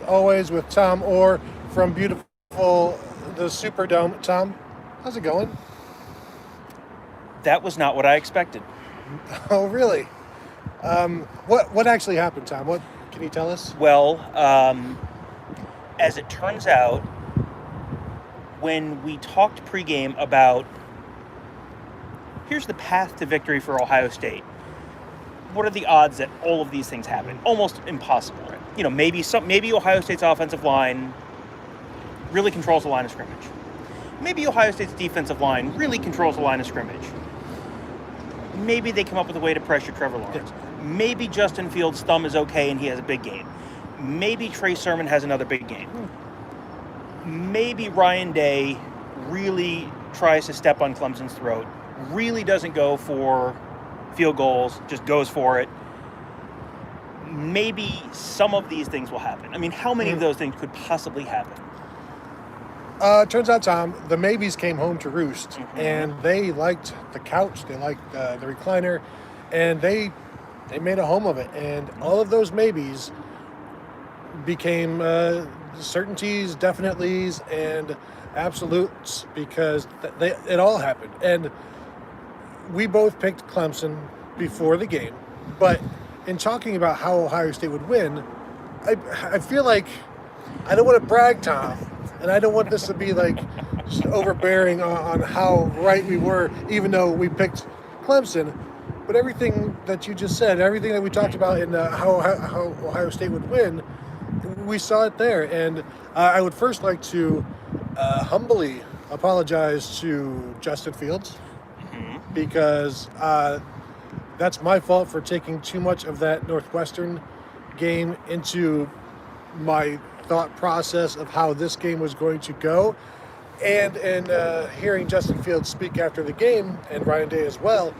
always, with Tom Orr from beautiful the Superdome. Tom, how's it going? That was not what I expected. Oh, really? What actually happened, Tom? What can you tell us? Well, as it turns out, when we talked pregame about here's the path to victory for Ohio State, what are the odds that all of these things happen? Almost impossible. Right? You know, maybe Ohio State's offensive line really controls the line of scrimmage. Maybe Ohio State's defensive line really controls the line of scrimmage. Maybe they come up with a way to pressure Trevor Lawrence. Maybe Justin Fields' thumb is okay and he has a big game. Maybe Trey Sermon has another big game. Maybe Ryan Day really tries to step on Clemson's throat, really doesn't go for field goals, just goes for it. Maybe some of these things will happen. I mean, how many of those things could possibly happen? Turns out, Tom, the maybes came home to roost, and they liked the couch, they liked the recliner, and they made a home of it. And all of those maybes became certainties, definitelys, and absolutes, because it all happened. And we both picked Clemson before the game, but in talking about how Ohio State would win, I feel like I don't want to brag, Tom, and I don't want this to be like just overbearing on how right we were, even though we picked Clemson. But everything that you just said, everything that we talked about in how Ohio State would win, we saw it there. And I would first like to humbly apologize to Justin Fields, because that's my fault for taking too much of that Northwestern game into my thought process of how this game was going to go. And hearing Justin Fields speak after the game, and Ryan Day as well,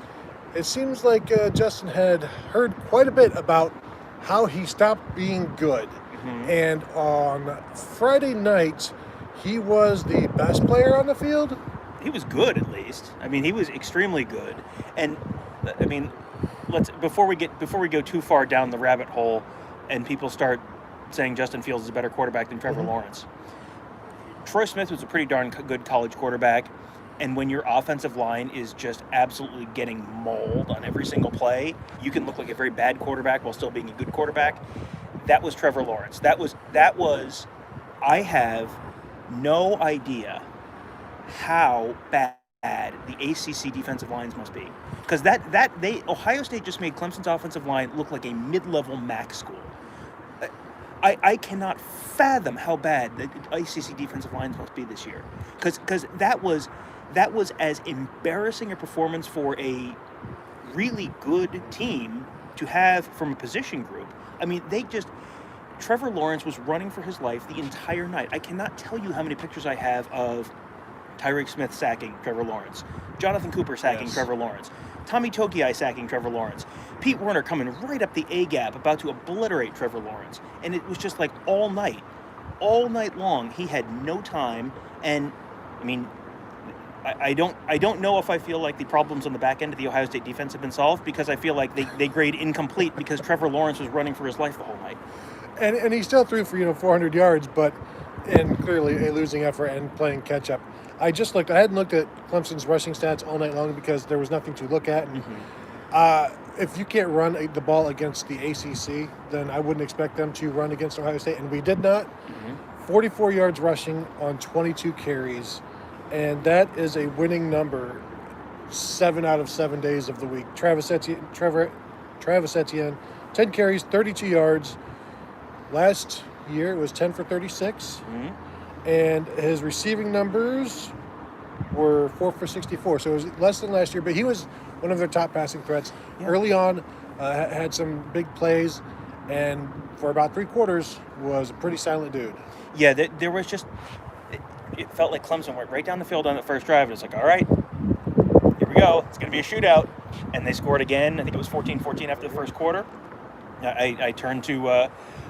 it seems like Justin had heard quite a bit about how he stopped being good. And on Friday night, he was the best player on the field. He was good, at least. I mean, he was extremely good. And I mean, before we go too far down the rabbit hole, and people start saying Justin Fields is a better quarterback than Trevor Lawrence. Troy Smith was a pretty darn good college quarterback, and when your offensive line is just absolutely getting mauled on every single play, you can look like a very bad quarterback while still being a good quarterback. That was Trevor Lawrence. That was. I have no idea how bad the ACC defensive lines must be, because Ohio State just made Clemson's offensive line look like a mid-level MAC school. I cannot fathom how bad the ACC defensive lines must be this year, because that was as embarrassing a performance for a really good team to have from a position group. I mean, Trevor Lawrence was running for his life the entire night. I cannot tell you how many pictures I have of Tyreek Smith sacking Trevor Lawrence, Jonathan Cooper sacking Trevor Lawrence, Tommy Togiai sacking Trevor Lawrence, Pete Werner coming right up the A-gap, about to obliterate Trevor Lawrence. And it was just like all night long, he had no time. And I mean, I don't know if I feel like the problems on the back end of the Ohio State defense have been solved, because I feel like they grade incomplete because Trevor Lawrence was running for his life the whole night. And he still threw for 400 yards, but in clearly a losing effort and playing catch up. I hadn't looked at Clemson's rushing stats all night long because there was nothing to look at. And if you can't run the ball against the ACC, then I wouldn't expect them to run against Ohio State. And we did not. 44 yards rushing on 22 carries. And that is a winning number 7 out of 7 days of the week. Travis Etienne, 10 carries, 32 yards. Last year it was 10 for 36. And his receiving numbers were 4 for 64. So it was less than last year, but he was one of their top passing threats. Early on, had some big plays, and for about 3 quarters was a pretty silent dude. Yeah, there was just, it felt like Clemson went right down the field on the first drive, and it's like, all right, here we go. It's going to be a shootout. And they scored again. I think it was 14-14 after the first quarter. I turned to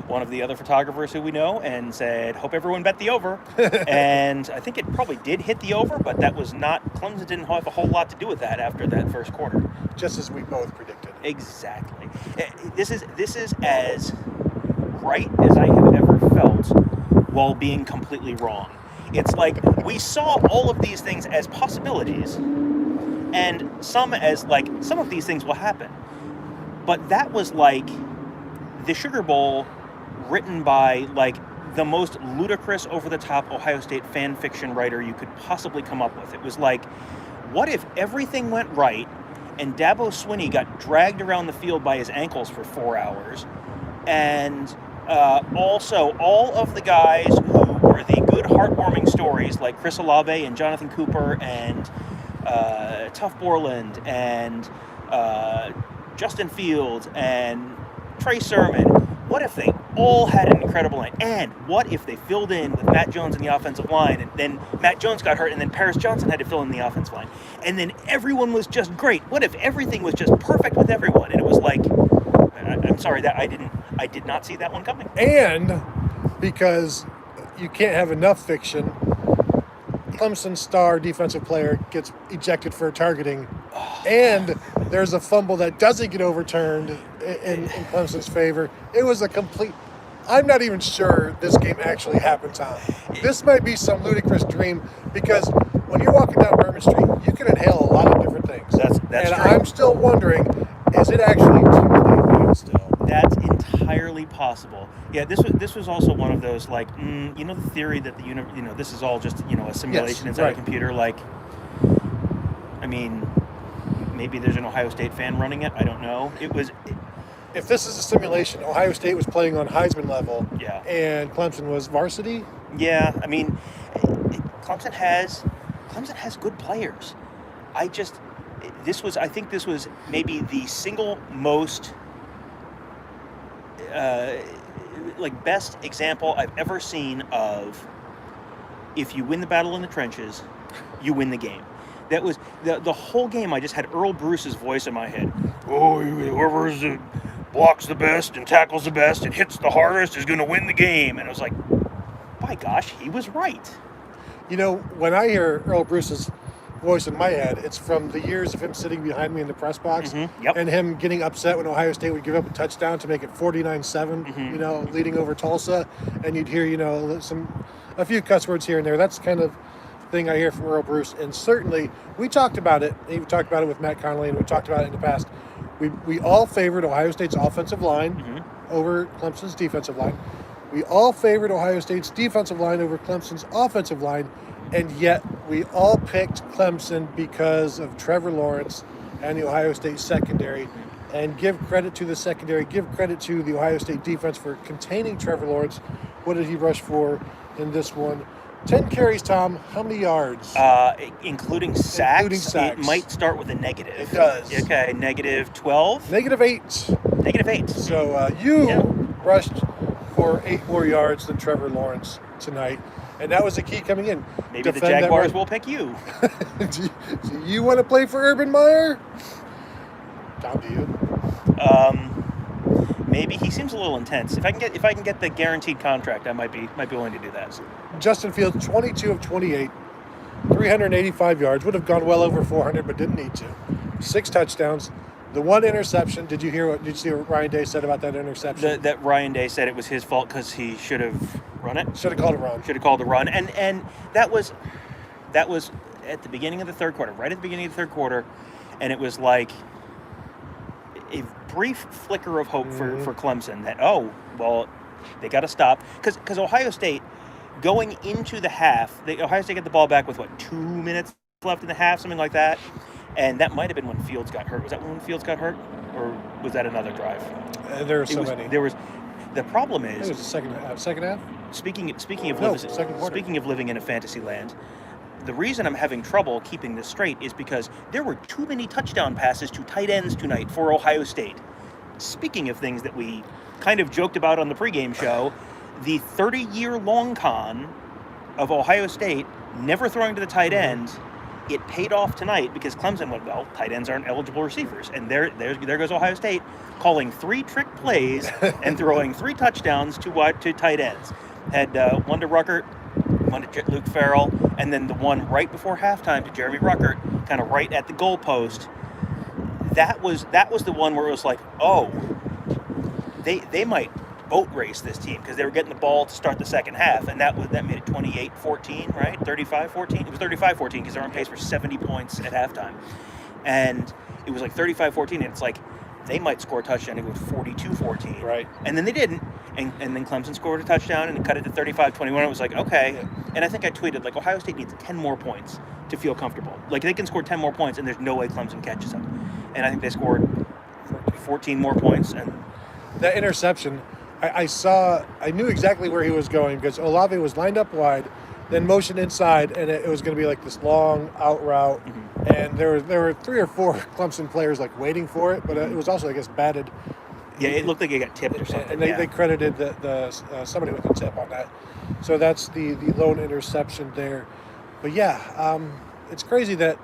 one of the other photographers who we know and said, hope everyone bet the over. And I think it probably did hit the over, but that was not, Clemson didn't have a whole lot to do with that after that first quarter. Just as we both predicted. Exactly. This is as right as I have ever felt while being completely wrong. It's like we saw all of these things as possibilities, and some of these things will happen. But that was like the Sugar Bowl written by like the most ludicrous, over-the-top Ohio State fan fiction writer you could possibly come up with. It was like, what if everything went right and Dabo Swinney got dragged around the field by his ankles for 4 hours, and also all of the guys who were the good, heartwarming stories, like Chris Olave and Jonathan Cooper and Tuff Borland and Justin Fields and Trey Sermon, what if they all had an incredible night? And what if they filled in with Matt Jones in the offensive line, and then Matt Jones got hurt, and then Paris Johnson had to fill in the offensive line, and then everyone was just great? What if everything was just perfect with everyone? And it was like, I'm sorry that I did not see that one coming. And because you can't have enough fiction, Clemson star defensive player gets ejected for targeting, and there's a fumble that doesn't get overturned in Clemson's favor. It was a complete... I'm not even sure this game actually happened, Tom. This might be some ludicrous dream, because when you're walking down Bourbon Street, you can inhale a lot of different things. That's and true. I'm still wondering, is it actually too late still? That's entirely possible. Yeah, this was also one of those, like, the theory that this is all just, a simulation inside a computer. Like, I mean, maybe there's an Ohio State fan running it. I don't know. If this is a simulation, Ohio State was playing on Heisman level, and Clemson was varsity. Yeah, I mean, Clemson has good players. I think this was maybe the single most best example I've ever seen of, if you win the battle in the trenches, you win the game. That was the whole game. I just had Earl Bruce's voice in my head. Oh, whoever blocks the best and tackles the best and hits the hardest is going to win the game. And I was like, by gosh, he was right. When I hear Earl Bruce's voice in my head, it's from the years of him sitting behind me in the press box, and him getting upset when Ohio State would give up a touchdown to make it 49-7, leading over Tulsa, and you'd hear, a few cuss words here and there. That's kind of thing I hear from Earl Bruce. And certainly, we talked about it. We talked about it with Matt Connolly, and we talked about it in the past. We all favored Ohio State's offensive line over Clemson's defensive line. We all favored Ohio State's defensive line over Clemson's offensive line, and yet we all picked Clemson because of Trevor Lawrence and the Ohio State secondary. And give credit to the secondary, give credit to the Ohio State defense for containing Trevor Lawrence. What did he rush for in this one? 10 carries, Tom. How many yards? Including sacks? Including sacks. It might start with a negative. It does. Okay, negative 12? Negative 8. Negative 8. So you rushed for 8 more yards than Trevor Lawrence tonight. And that was the key coming in. Maybe the Jaguars will pick you. Do you want to play for Urban Meyer? Tom, do you? Maybe. He seems a little intense. If I can get the guaranteed contract, I might be willing to do that. Justin Fields, 22 of 28, 385 yards. Would have gone well over 400, but didn't need to. 6 touchdowns. The 1 interception. Did you see what Ryan Day said about that interception? That Ryan Day said it was his fault because he should have run it. Should have called a run. Should have called a run. And that was at the beginning of the third quarter, right at the beginning of the third quarter, and it was like a brief flicker of hope for Clemson that, they got to stop. Because Ohio State, going into the half, Ohio State got the ball back with, 2 minutes left in the half, something like that. And that might have been when Fields got hurt. Was that when Fields got hurt? Or was that another drive? There were so many. The problem is... It was the second half? Speaking of living in a fantasy land, the reason I'm having trouble keeping this straight is because there were too many touchdown passes to tight ends tonight for Ohio State. Speaking of things that we kind of joked about on the pregame show, the 30-year long con of Ohio State never throwing to the tight end, it paid off tonight because Clemson went, tight ends aren't eligible receivers. And there goes Ohio State calling 3 trick plays and throwing 3 touchdowns to tight ends. Had one to Ruckert, one to Luke Farrell, and then the one right before halftime to Jeremy Ruckert, kind of right at the goalpost. That was the one where it was like, they might boat race, this team, because they were getting the ball to start the second half, and that made it 28-14, right? 35-14? It was 35-14 because they're on pace for 70 points at halftime. And it was like 35-14, and it's like they might score a touchdown and go 42-14. Right. And then they didn't. And then Clemson scored a touchdown and it cut it to 35-21. It was like, okay. Yeah. And I think I tweeted, like, Ohio State needs 10 more points to feel comfortable. Like, they can score 10 more points, and there's no way Clemson catches up. And I think they scored 14 more points. And that interception, I knew exactly where he was going because Olave was lined up wide, then motioned inside, and it was going to be like this long out route. Mm-hmm. And there were 3 or 4 Clemson players like waiting for it, but it was also, I guess, batted. Yeah, it looked like it got tipped or something. And they credited the somebody with the tip on that. So that's the lone interception there. But yeah, it's crazy that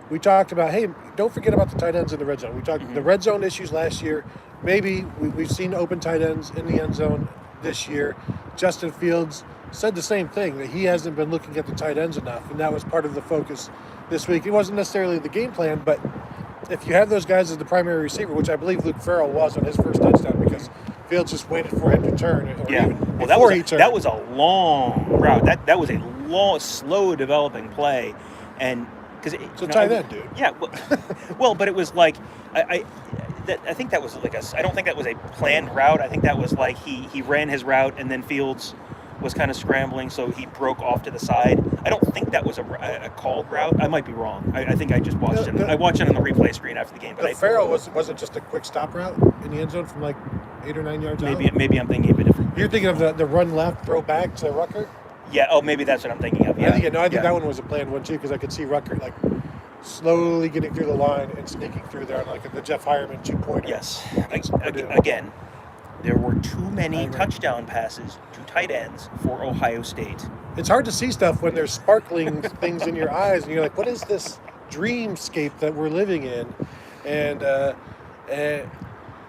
we talked about, hey, don't forget about the tight ends in the red zone. We talked the red zone issues last year. Maybe we've seen open tight ends in the end zone this year. Justin Fields said the same thing, that he hasn't been looking at the tight ends enough, and that was part of the focus this week. It wasn't necessarily the game plan, but if you have those guys as the primary receiver, which I believe Luke Farrell was on his first touchdown because Fields just waited for him to turn. That was a long route. That was a long, slow developing play, and because tight end, dude. Yeah, well, but it was like I think that was like I don't think that was a planned route. I think that was like he ran his route and then Fields was kind of scrambling, so he broke off to the side. I don't think that was a called route. I might be wrong. I think I just watched it. I watched it on the replay screen after the game. But Farrell wasn't just a quick stop route in the end zone from like 8 or 9 yards out? Maybe I'm thinking of a different. You're thinking of the run left, throw back to Rucker? Yeah, maybe that's what I'm thinking of. Yeah. I think that one was a planned one too, because I could see Rucker like slowly getting through the line and sneaking through there on like the Jeff Hireman 2-pointer. Yes. Again, there were too many touchdown passes to tight ends for Ohio State. It's hard to see stuff when there's sparkling things in your eyes, and you're like, what is this dreamscape that we're living in? And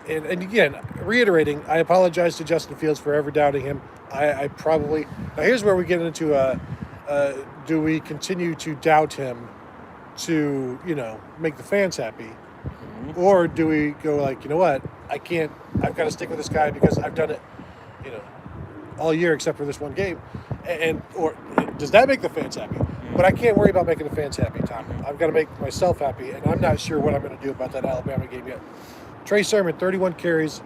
again, reiterating, I apologize to Justin Fields for ever doubting him. I probably now here's where we get into do we continue to doubt him to make the fans happy, or do we go like, you know what, I've got to stick with this guy because I've done it all year except for this one game, or does that make the fans happy? But I can't worry about making the fans happy, Tom. I've got to make myself happy, and I'm not sure what I'm going to do about that Alabama game yet. Trey Sermon, 31 carries,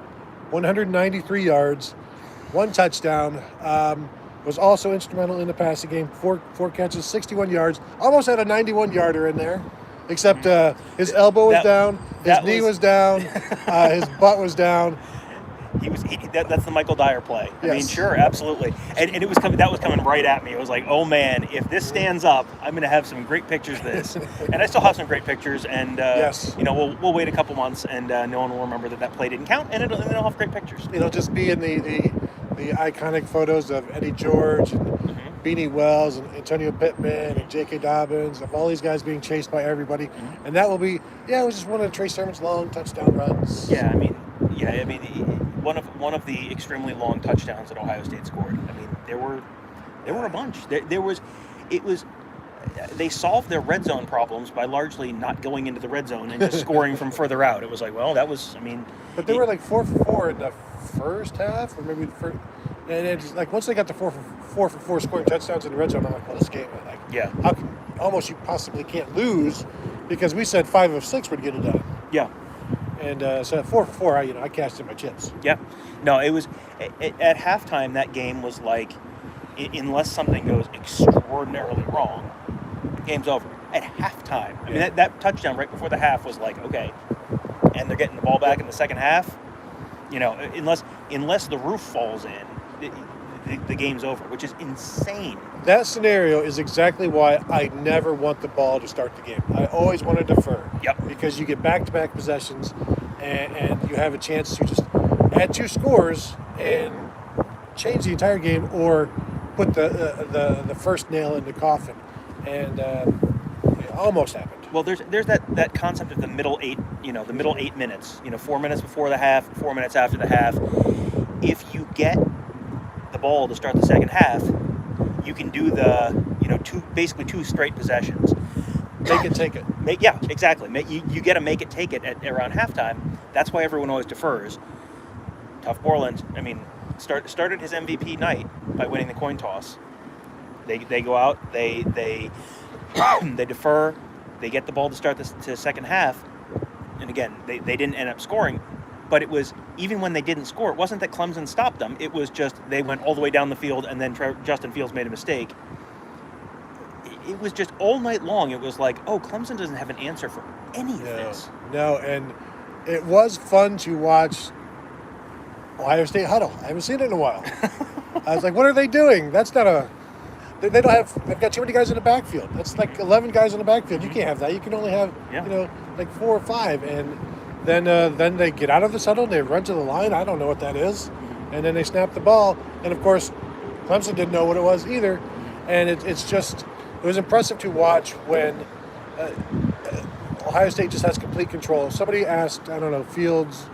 193 yards, 1 touchdown. Was also instrumental in the passing game. 4 catches, 61 yards. Almost had a 91-yarder in there, except his elbow was down, his knee was down, his butt was down. That's the Michael Dyer play. Yes. I mean, sure, absolutely. And it was coming. That was coming right at me. It was like, oh man, if this stands up, I'm going to have some great pictures of this. And I still have some great pictures. And yes, we'll wait a couple months, and no one will remember that play didn't count, and it'll have great pictures. It'll just be in the iconic photos of Eddie George and Beanie Wells and Antonio Pittman and J.K. Dobbins, of all these guys being chased by everybody. And that will be, it was just one of Trey Sermon's long touchdown runs. One of the extremely long touchdowns that Ohio State scored. I mean, there were a bunch. They solved their red zone problems by largely not going into the red zone and just scoring from further out. It was like, well, that was, But they were like 4 for 4 in the first half, or maybe the first. And it's like once they got the 4 for 4 scoring touchdowns in the red zone, I'm like, well, this game, how can you possibly can't lose, because we said 5 of 6 would get it done. Yeah. And so at 4 for 4, I cashed in my chips. Yeah. No, it was at halftime. That game was like, unless something goes extraordinarily wrong, game's over. At halftime, I mean that touchdown right before the half was like, okay, and they're getting the ball back in the second half. Unless the roof falls in, the game's over, which is insane. That scenario is exactly why I never want the ball to start the game. I always want to defer. Yep. Because you get back-to-back possessions, and you have a chance to just add 2 scores and change the entire game, or put the first nail in the coffin. And it almost happened. Well, there's that concept of the middle 8, the middle 8 minutes. 4 minutes before the half, 4 minutes after the half. If you get the ball to start the second half, you can do basically 2 straight possessions. Make it, take it. Yeah, exactly. You get to make it, take it at around halftime. That's why everyone always defers. Tough Borland. I mean, started his MVP night by winning the coin toss. They go out, they they defer, they get the ball to start the second half, and again they didn't end up scoring. But it was, even when they didn't score, it wasn't that Clemson stopped them. It was just they went all the way down the field, and then Justin Fields made a mistake. It was just all night long. It was like, oh, Clemson doesn't have an answer for any of this. No, and it was fun to watch Ohio State huddle. I haven't seen it in a while. I was like, what are they doing? That's not a... They don't have... They've got too many guys in the backfield. That's like 11 guys in the backfield. You can't have that. You can only have, like 4 or 5. And then they get out of the huddle and they run to the line. I don't know what that is. And then they snap the ball. And, of course, Clemson didn't know what it was either. And it's just... It was impressive to watch when Ohio State just has complete control. Somebody asked, I don't know, Fields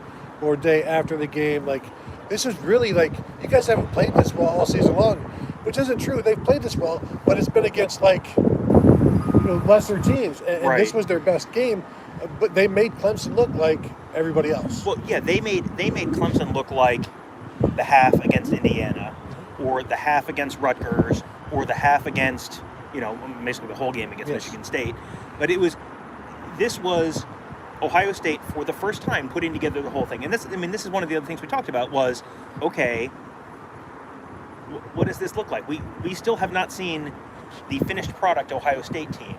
or Day after the game, like, this is really like, you guys haven't played this well all season long, which isn't true. They've played this well, but it's been against, like, lesser teams. And this was their best game, but they made Clemson look like everybody else. Well, yeah, they made Clemson look like the half against Indiana, or the half against Rutgers, or the half against... basically the whole game against Michigan State. But this was Ohio State for the first time putting together the whole thing. And this is one of the other things we talked about was, okay, what does this look like? We still have not seen the finished product Ohio State team.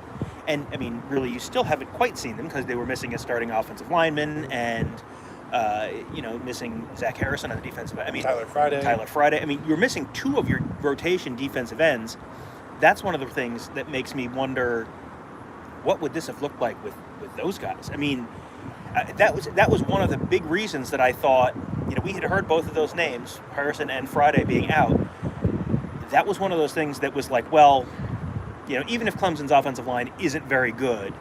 And, really, you still haven't quite seen them because they were missing a starting offensive lineman and, missing Zach Harrison on the defensive end. Tyler Friday. You're missing 2 of your rotation defensive ends. That's one of the things that makes me wonder, what would this have looked like with those guys? That was one of the big reasons that I thought, we had heard both of those names, Harrison and Friday, being out. That was one of those things that was like, well, even if Clemson's offensive line isn't very good,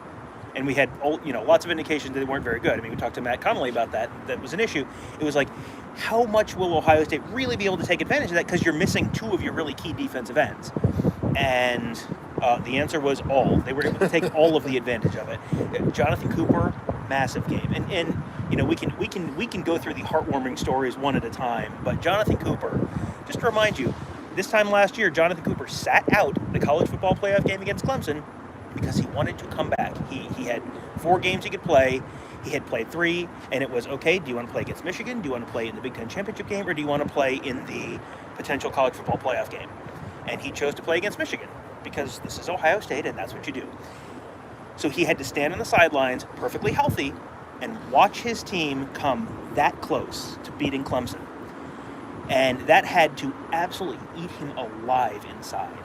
and we had, lots of indications that they weren't very good. We talked to Matt Connolly about that. That was an issue. It was like, how much will Ohio State really be able to take advantage of that? Because you're missing 2 of your really key defensive ends. And the answer was all. They were able to take all of the advantage of it. Jonathan Cooper, massive game, and we can go through the heartwarming stories one at a time. But Jonathan Cooper, just to remind you, this time last year, Jonathan Cooper sat out the college football playoff game against Clemson because he wanted to come back. He had 4 games he could play. He had played 3, and it was, okay, do you want to play against Michigan? Do you want to play in the Big Ten championship game? Or do you want to play in the potential college football playoff game? And he chose to play against Michigan because this is Ohio State and that's what you do. So he had to stand on the sidelines perfectly healthy and watch his team come that close to beating Clemson. And that had to absolutely eat him alive inside.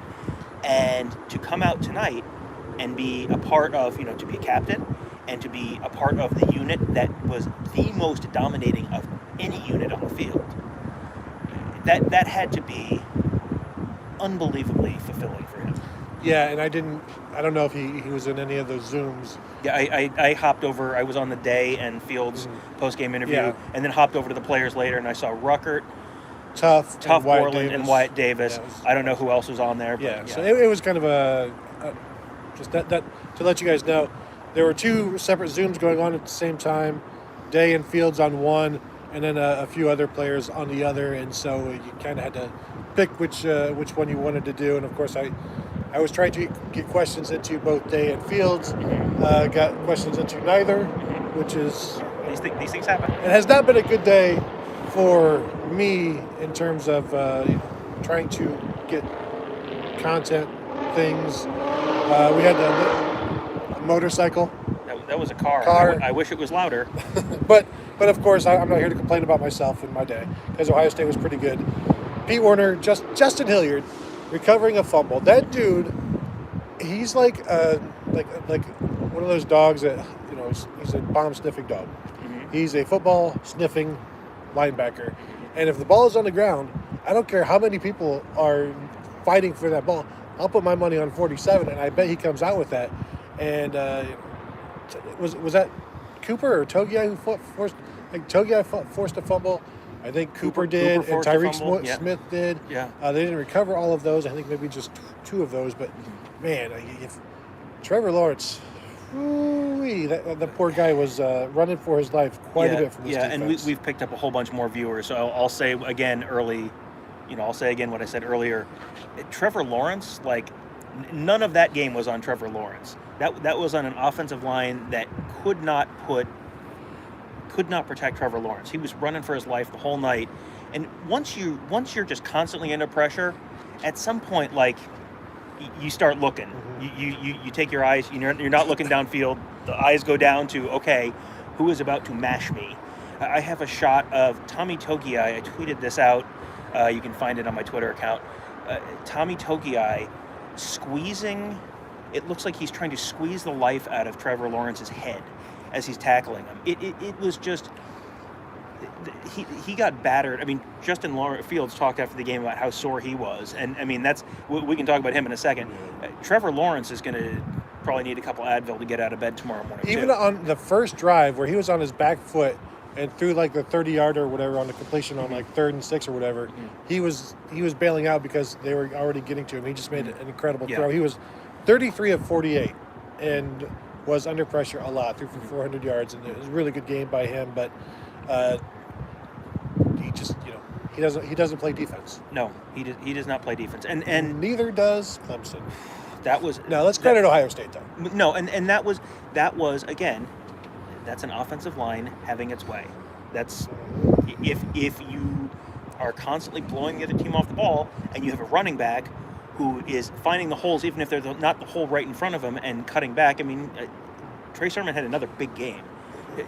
And to come out tonight and be a part of, to be a captain and to be a part of the unit that was the most dominating of any unit on the field, that had to be unbelievably fulfilling for him. Yeah, and I don't know if he was in any of those Zooms. Yeah, I hopped over. I was on the Day and Fields post-game interview, and then hopped over to the players later, and I saw Ruckert, Tough Borland, and Wyatt Davis. I don't know who else was on there. But so it was kind of just that to let you guys know, there were 2 separate Zooms going on at the same time, Day and Fields on one, and then a few other players on the other, and so you kind of had to pick which one you wanted to do. And of course I was trying to get questions into both Day and Fields. Got questions into neither, which is... These things happen. It has not been a good day for me in terms of trying to get content things. We had a motorcycle. That was a car. I wish it was louder. But of course, I'm not here to complain about myself and my day, because Ohio State was pretty good. Pete Werner, Justin Hilliard, recovering a fumble. That dude, he's like one of those dogs that, he's a bomb sniffing dog. Mm-hmm. He's a football sniffing linebacker. And if the ball is on the ground, I don't care how many people are fighting for that ball. I'll put my money on 47, and I bet he comes out with that. And was that Cooper or Togia who forced? Togia forced a fumble. I think Cooper did, and Tyreek Smith did. Yeah. They didn't recover all of those. I think maybe just 2 of those. But, man, if Trevor Lawrence, Ooh-wee, the poor guy was running for his life quite a bit from this defense. And we've picked up a whole bunch more viewers. So I'll say again early, I'll say again what I said earlier. Trevor Lawrence, like none of that game was on Trevor Lawrence. That was on an offensive line that could not protect Trevor Lawrence. He was running for his life the whole night. And once you're just constantly under pressure, at some point, like you start looking. You take your eyes. You're not looking downfield. The eyes go down to, okay, who is about to mash me? I have a shot of Tommy Togiai. I tweeted this out. You can find it on my Twitter account. Tommy Togiai squeezing. It looks like he's trying to squeeze the life out of Trevor Lawrence's head as he's tackling him. It was just. He got battered. I mean, Justin Fields talked after the game about how sore he was, and I mean we can talk about him in a second. Trevor Lawrence is going to probably need a couple Advil to get out of bed tomorrow morning. Even on the first drive where he was on his back foot and threw like the 30-yarder or whatever on the completion on like 3rd and 6 or whatever, he was bailing out because they were already getting to him. He just made an incredible throw. He was 33 of 48 and was under pressure a lot, threw for 400 yards, and it was a really good game by him, but. He just, he doesn't play defense. No, he does not play defense, and neither does Clemson. That was let's credit Ohio State though. No, and that was again, that's an offensive line having its way. That's if you are constantly blowing the other team off the ball, and you have a running back who is finding the holes, even if they're not the hole right in front of him, and cutting back. I mean, Trey Sermon had another big game.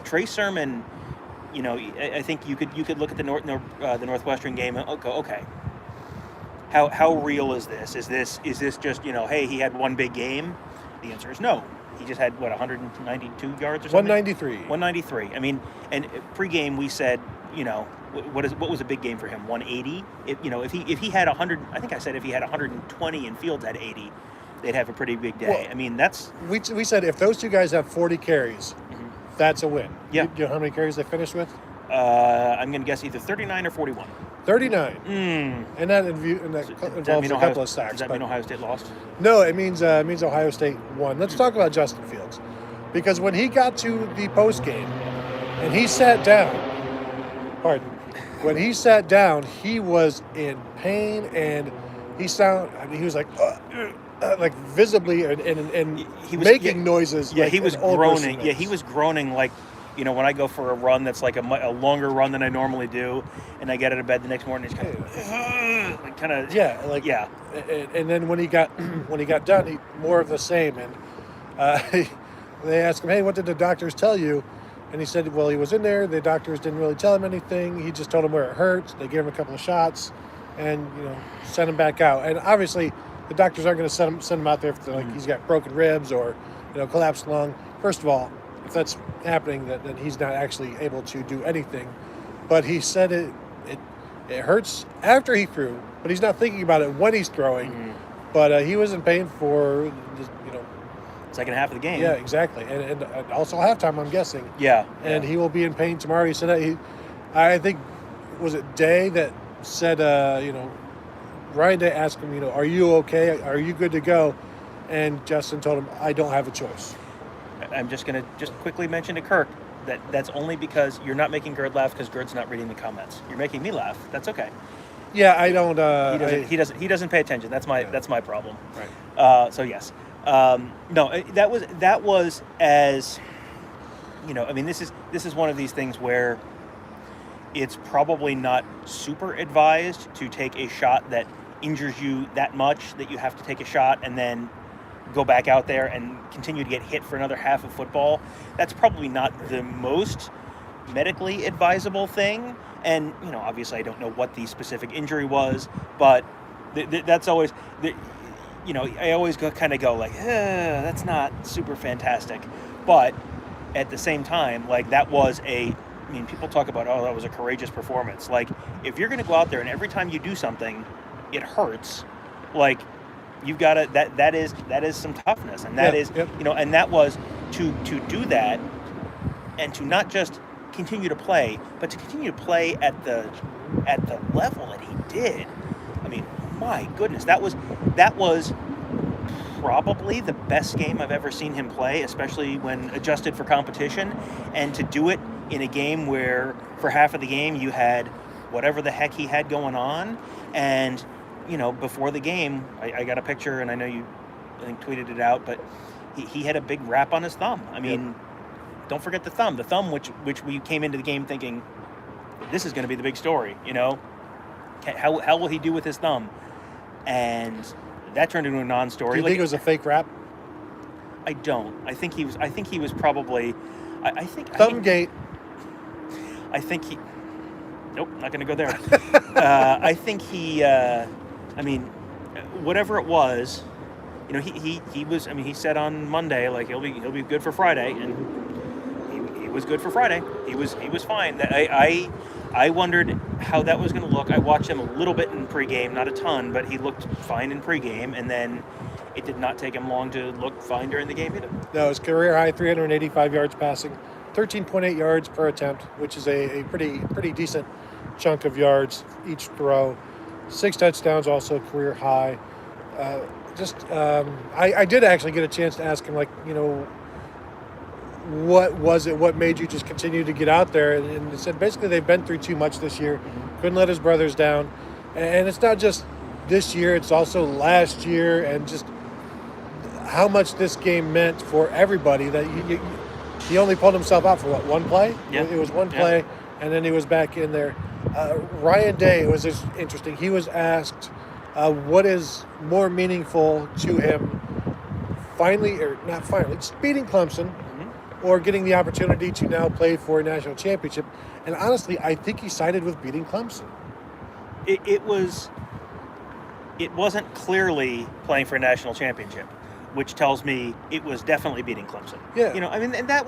Trey Sermon. I think you could look at the Northwestern game and go, okay, how real is this? Is this just hey, he had one big game? The answer is no. He just had 192 yards or something. 193. I mean, and pregame we said what was a big game for him? 180. If he had 100, I think I said if he had 120 and Fields had 80, they'd have a pretty big day. Well, I mean that's we said if those two guys have 40 carries. That's a win. Yeah. You know how many carries they finished with? I'm going to guess either 39 or 41. 39. And that involves a couple of sacks. Does that mean Ohio State lost? No, it means Ohio State won. Let's talk about Justin Fields. Because when he got to the post game and he sat down, when he sat down, he was in pain and he was like visibly and he was making noises. Yeah, he was groaning. Yeah, he was groaning like, when I go for a run that's like a longer run than I normally do, and I get out of bed the next morning, it's kind of yeah. And then when he got done, more of the same. And they asked him, "Hey, what did the doctors tell you?" And he said, "Well, he was in there. The doctors didn't really tell him anything. He just told him where it hurts. They gave him a couple of shots, and sent him back out. And obviously." The doctors aren't going to send him out there if he's got broken ribs or collapsed lung. First of all, if that's happening, then he's not actually able to do anything. But he said it hurts after he threw, but he's not thinking about it when he's throwing. But he was in pain for second half of the game. Yeah, exactly, and also halftime, I'm guessing. Yeah, and he will be in pain tomorrow. He said that I think was it Day that said Ryan Day asked him, are you okay? Are you good to go? And Justin told him, I don't have a choice. I'm just going to quickly mention to Kirk that's only because you're not making Gerd laugh because Gerd's not reading the comments. You're making me laugh. That's okay. Yeah, I don't. He doesn't pay attention. That's my problem. Right. So yes. No, that was as I mean, this is one of these things where it's probably not super advised to take a shot that injures you that much that you have to take a shot and then go back out there and continue to get hit for another half of football. That's probably not the most medically advisable thing. And, obviously I don't know what the specific injury was, but that's always, I always kind of go like, that's not super fantastic. But at the same time, like that was people talk about, that was a courageous performance. Like, if you're going to go out there and every time you do something, it hurts, like, you've got to, that is some toughness. And that is, and that was to do that and to not just continue to play, but to continue to play at the level that he did. I mean, my goodness, that was probably the best game I've ever seen him play, especially when adjusted for competition. And to do it in a game where for half of the game you had whatever the heck he had going on. And, before the game, I got a picture, and I know you, I think, tweeted it out, but he had a big wrap on his thumb. I mean, Don't forget the thumb. The thumb, which we came into the game thinking, this is going to be the big story, How will he do with his thumb? And that turned into a non-story. Do you think it was a fake wrap? I don't. I think he was probably. Thumbgate. I think he. Nope, not going to go there. I think he. Whatever it was, he was. He said on Monday like he'll be good for Friday, and he was good for Friday. He was fine. I wondered how that was going to look. I watched him a little bit in pregame, not a ton, but he looked fine in pregame, and then it did not take him long to look fine during the game either. No, his career high 385 yards passing, 13.8 yards per attempt, which is a pretty decent chunk of yards each throw. 6 touchdowns, also career high. I did actually get a chance to ask him, what was it? What made you just continue to get out there? And he said basically they've been through too much this year. Couldn't let his brothers down. And it's not just this year, it's also last year, and just how much this game meant for everybody that he only pulled himself out for one play? Yeah. It was one play, and then he was back in there. Ryan Day was just interesting. He was asked what is more meaningful to him, just beating Clemson, or getting the opportunity to now play for a national championship. And honestly, I think he sided with beating Clemson. It wasn't clearly playing for a national championship, which tells me it was definitely beating Clemson. Yeah. And that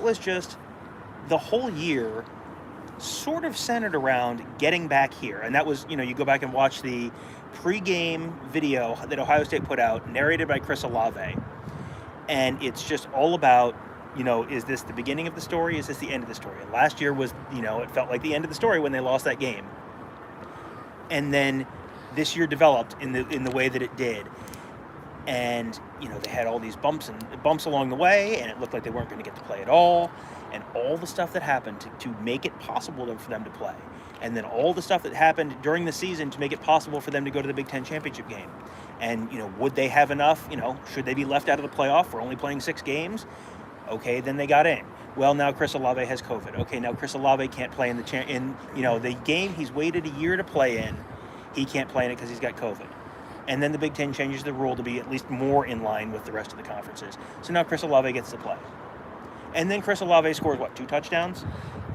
was just the whole year sort of centered around getting back here. And that was, you go back and watch the pregame video that Ohio State put out, narrated by Chris Olave. And it's just all about, is this the beginning of the story? Is this the end of the story? And last year was, it felt like the end of the story when they lost that game. And then this year developed in the way that it did. And, they had all these bumps along the way, and it looked like they weren't going to get to play at all. And all the stuff that happened to make it possible for them to play. And then all the stuff that happened during the season to make it possible for them to go to the Big Ten championship game. And, would they have enough? Should they be left out of the playoff for only playing 6 games? Okay, then they got in. Well, now Chris Olave has COVID. Okay, now Chris Olave can't play in the game he's waited a year to play in. He can't play in it because he's got COVID. And then the Big Ten changes the rule to be at least more in line with the rest of the conferences. So now Chris Olave gets to play. And then Chris Olave scores, 2 touchdowns? 2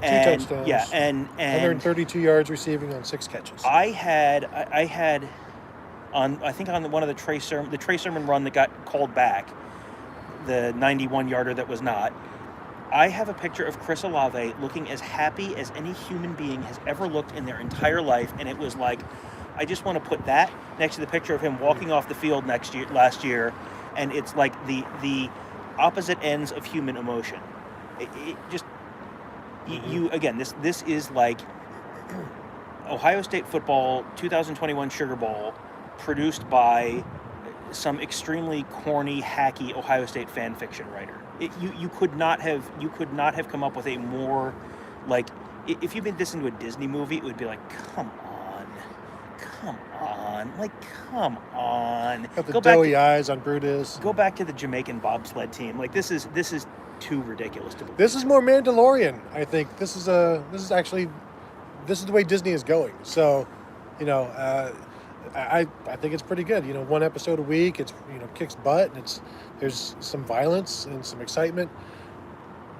touchdowns. Yeah, and 132 yards receiving on 6 catches. I had on one of the Trey Sermon run that got called back, the 91-yarder that was not, I have a picture of Chris Olave looking as happy as any human being has ever looked in their entire life, and it was like, I just want to put that next to the picture of him walking off the field last year, and it's like the opposite ends of human emotion. This is like Ohio State football 2021 Sugar Bowl produced by some extremely corny, hacky Ohio State fan fiction writer. You could not have come up with a more, like, if you made this into a Disney movie, it would be like, come on. Got the doughy eyes on Brutus. Go back to the Jamaican bobsled team. Like, this is too ridiculous to believe. This is more Mandalorian, I think. This is the way Disney is going. So, I think it's pretty good. 1 episode a week. It's kicks butt, and there's some violence and some excitement.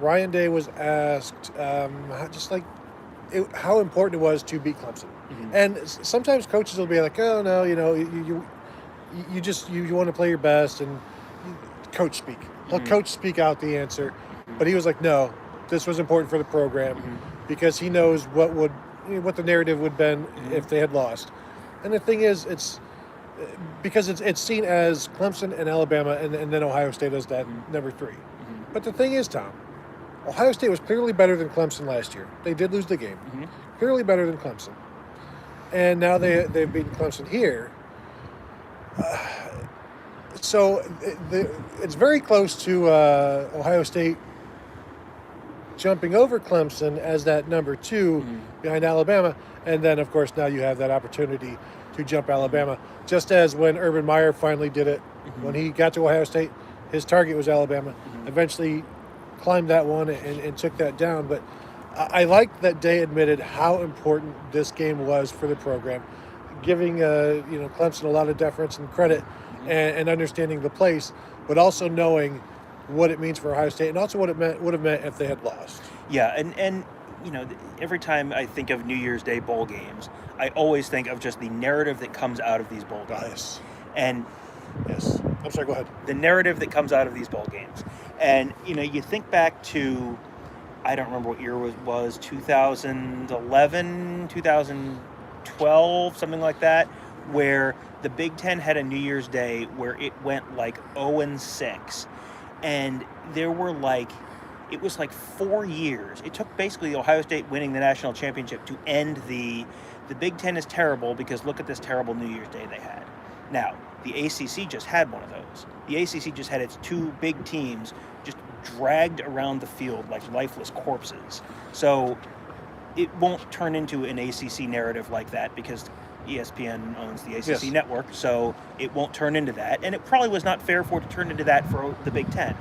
Ryan Day was asked how important it was to beat Clemson. Mm-hmm. And sometimes coaches will be like, oh no, you want to play your best, and coach speak. He'll coach speak out the answer, but he was like, no, this was important for the program because he knows what the narrative would have been if they had lost. And the thing is, it's because it's seen as Clemson and Alabama, and then Ohio State as that number 3. But the thing is, Tom, Ohio State was clearly better than Clemson last year. They did lose the game. Clearly better than Clemson. And now they've beaten Clemson here. So it's very close to Ohio State jumping over Clemson as that number 2 behind Alabama. And then, of course, now you have that opportunity to jump Alabama. Just as when Urban Meyer finally did it, when he got to Ohio State, his target was Alabama. Eventually climbed that one and took that down. But I like that Day admitted how important this game was for the program, giving Clemson a lot of deference and credit and understanding the place, but also knowing what it means for Ohio State and also what it would have meant if they had lost. Yeah, and every time I think of New Year's Day bowl games, I always think of just the narrative that comes out of these bowl games. Yes. And yes. I'm sorry, go ahead. The narrative that comes out of these bowl games. And, you think back to, I don't remember what year it was 2011, 2012, something like that, where the Big Ten had a New Year's Day where it went like 0-6. And there were it was 4 years. It took basically Ohio State winning the national championship to end the Big Ten is terrible because look at this terrible New Year's Day they had. Now, the ACC just had one of those. The ACC just had its 2 big teams just dragged around the field like lifeless corpses. So it won't turn into an ACC narrative like that because ESPN owns the ACC network, so it won't turn into that. And it probably was not fair for it to turn into that for the Big Ten.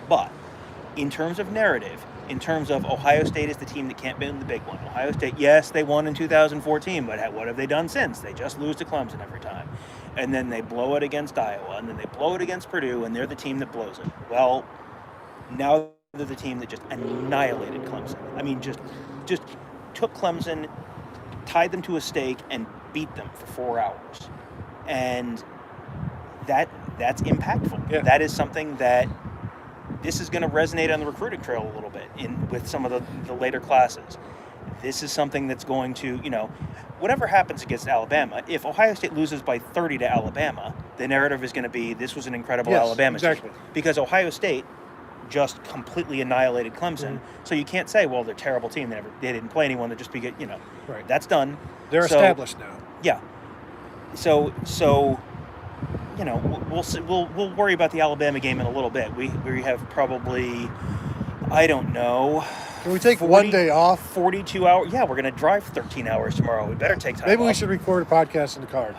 But in terms of narrative, in terms of Ohio State is the team that can't win the big one. Ohio State, yes, they won in 2014, but what have they done since? They just lose to Clemson every time. And then they blow it against Iowa, and then they blow it against Purdue, and they're the team that blows it. Well, now they're the team that just annihilated Clemson. I mean, just took Clemson, tied them to a stake, and beat them for 4 hours. And that's impactful. Yeah. That is something that this is going to resonate on the recruiting trail a little bit with some of the later classes. This is something that's going to, whatever happens against Alabama, if Ohio State loses by 30 to Alabama, the narrative is going to be this was an incredible Alabama team. Because Ohio State just completely annihilated Clemson. So you can't say, well, they're a terrible team. They didn't play anyone. They're just right. That's done. They're established now. Yeah. So we'll worry about the Alabama game in a little bit. We have probably, I don't know. Can we take 1 day off? 42 hours. Yeah, we're going to drive 13 hours tomorrow. We better take time Maybe off. We should record a podcast in the car.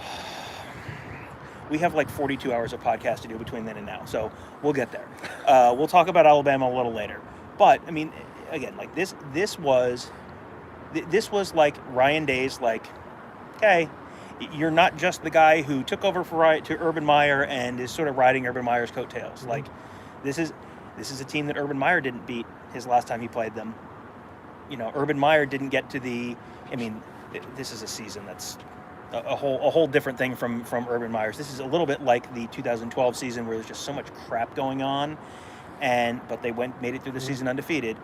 We have 42 hours of podcast to do between then and now, so we'll get there. We'll talk about Alabama a little later. But, I mean, again, this was like Ryan Day's okay, you're not just the guy who took over to Urban Meyer and is sort of riding Urban Meyer's coattails. This is a team that Urban Meyer didn't beat his last time he played them. Urban Meyer didn't get to this is a season that's a whole different thing from Urban Meyer's. This is a little bit like the 2012 season where there's just so much crap going on, but they made it through the season undefeated.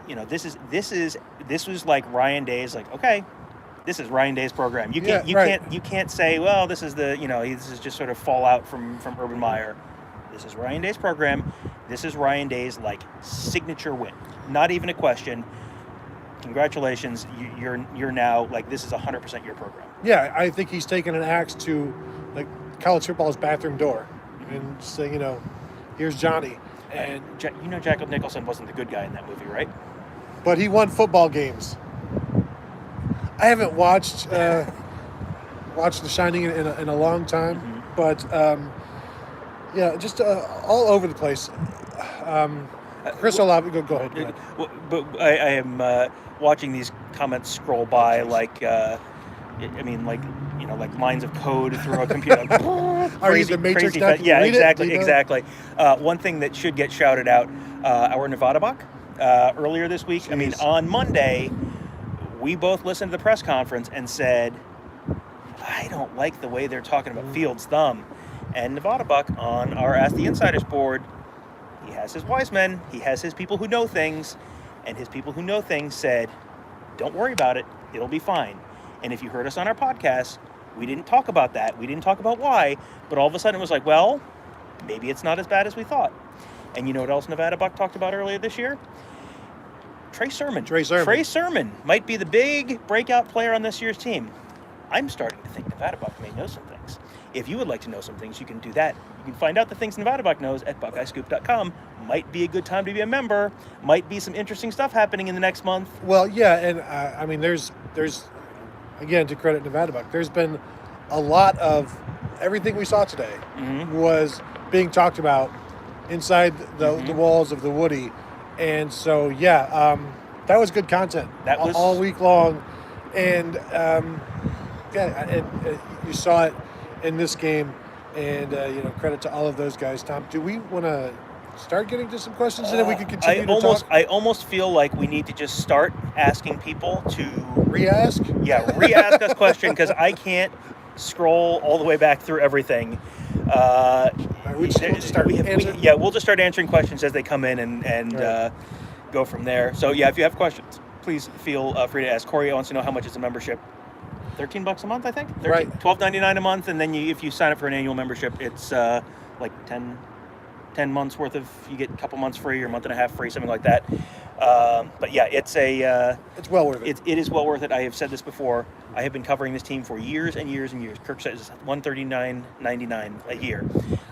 This was like Ryan Day's okay. This is Ryan Day's program. You can't say, well, this is this is just sort of fallout from Urban Meyer. This is Ryan Day's program. This is Ryan Day's signature win. Not even a question. Congratulations, you're now this is 100% your program. Yeah, I think he's taken an axe to college football's bathroom door and saying, here's Johnny. And Jack Nicholson wasn't the good guy in that movie, right? But he won football games. I haven't watched The Shining in a long time, but just all over the place. Chris Olave, go ahead. But I am watching these comments scroll by like lines of code through a computer. Are you the Matrix? Yeah, exactly. One thing that should get shouted out, our Nevada Buck earlier this week. Jeez. I mean, on Monday, we both listened to the press conference and said, I don't like the way they're talking about Fields' thumb. And Nevada Buck on our Ask the Insiders board, he has his wise men, he has his people who know things, and his people who know things said, don't worry about it, it'll be fine. And if you heard us on our podcast, we didn't talk about that. We didn't talk about why, but all of a sudden it was like, well, maybe it's not as bad as we thought. And you know what else Nevada Buck talked about earlier this year? Trey Sermon. Trey Sermon might be the big breakout player on this year's team. I'm starting to think Nevada Buck may know some things. If you would like to know some things, you can do that. You can find out the things Nevada Buck knows at BuckeyeScoop.com. Might be a good time to be a member. Might be some interesting stuff happening in the next month. Well, yeah, and I mean, there's again, to credit Nevada Buck, there's been a lot of everything we saw today was being talked about inside the walls of the Woody, and so that was good content. That was all week long, and you saw it in this game, and credit to all of those guys. Tom, do we want to start getting to some questions, and then we can continue to talk? I almost feel like we need to just start asking people to re-ask. Yeah, re-ask us question, because I can't scroll all the way back through everything. We'll just start answering questions as they come in, and go from there. So if you have questions, please feel free to ask. Corey wants to know how much is a membership. $13 a month, I think. Right. $12.99 a month, and then if you sign up for an annual membership, it's like 10 months worth of. You get a couple months free or a month and a half free, something like that. But it's well worth it. It is well worth it. I have said this before. I have been covering this team for years and years and years. Kirk says $139.99 a year.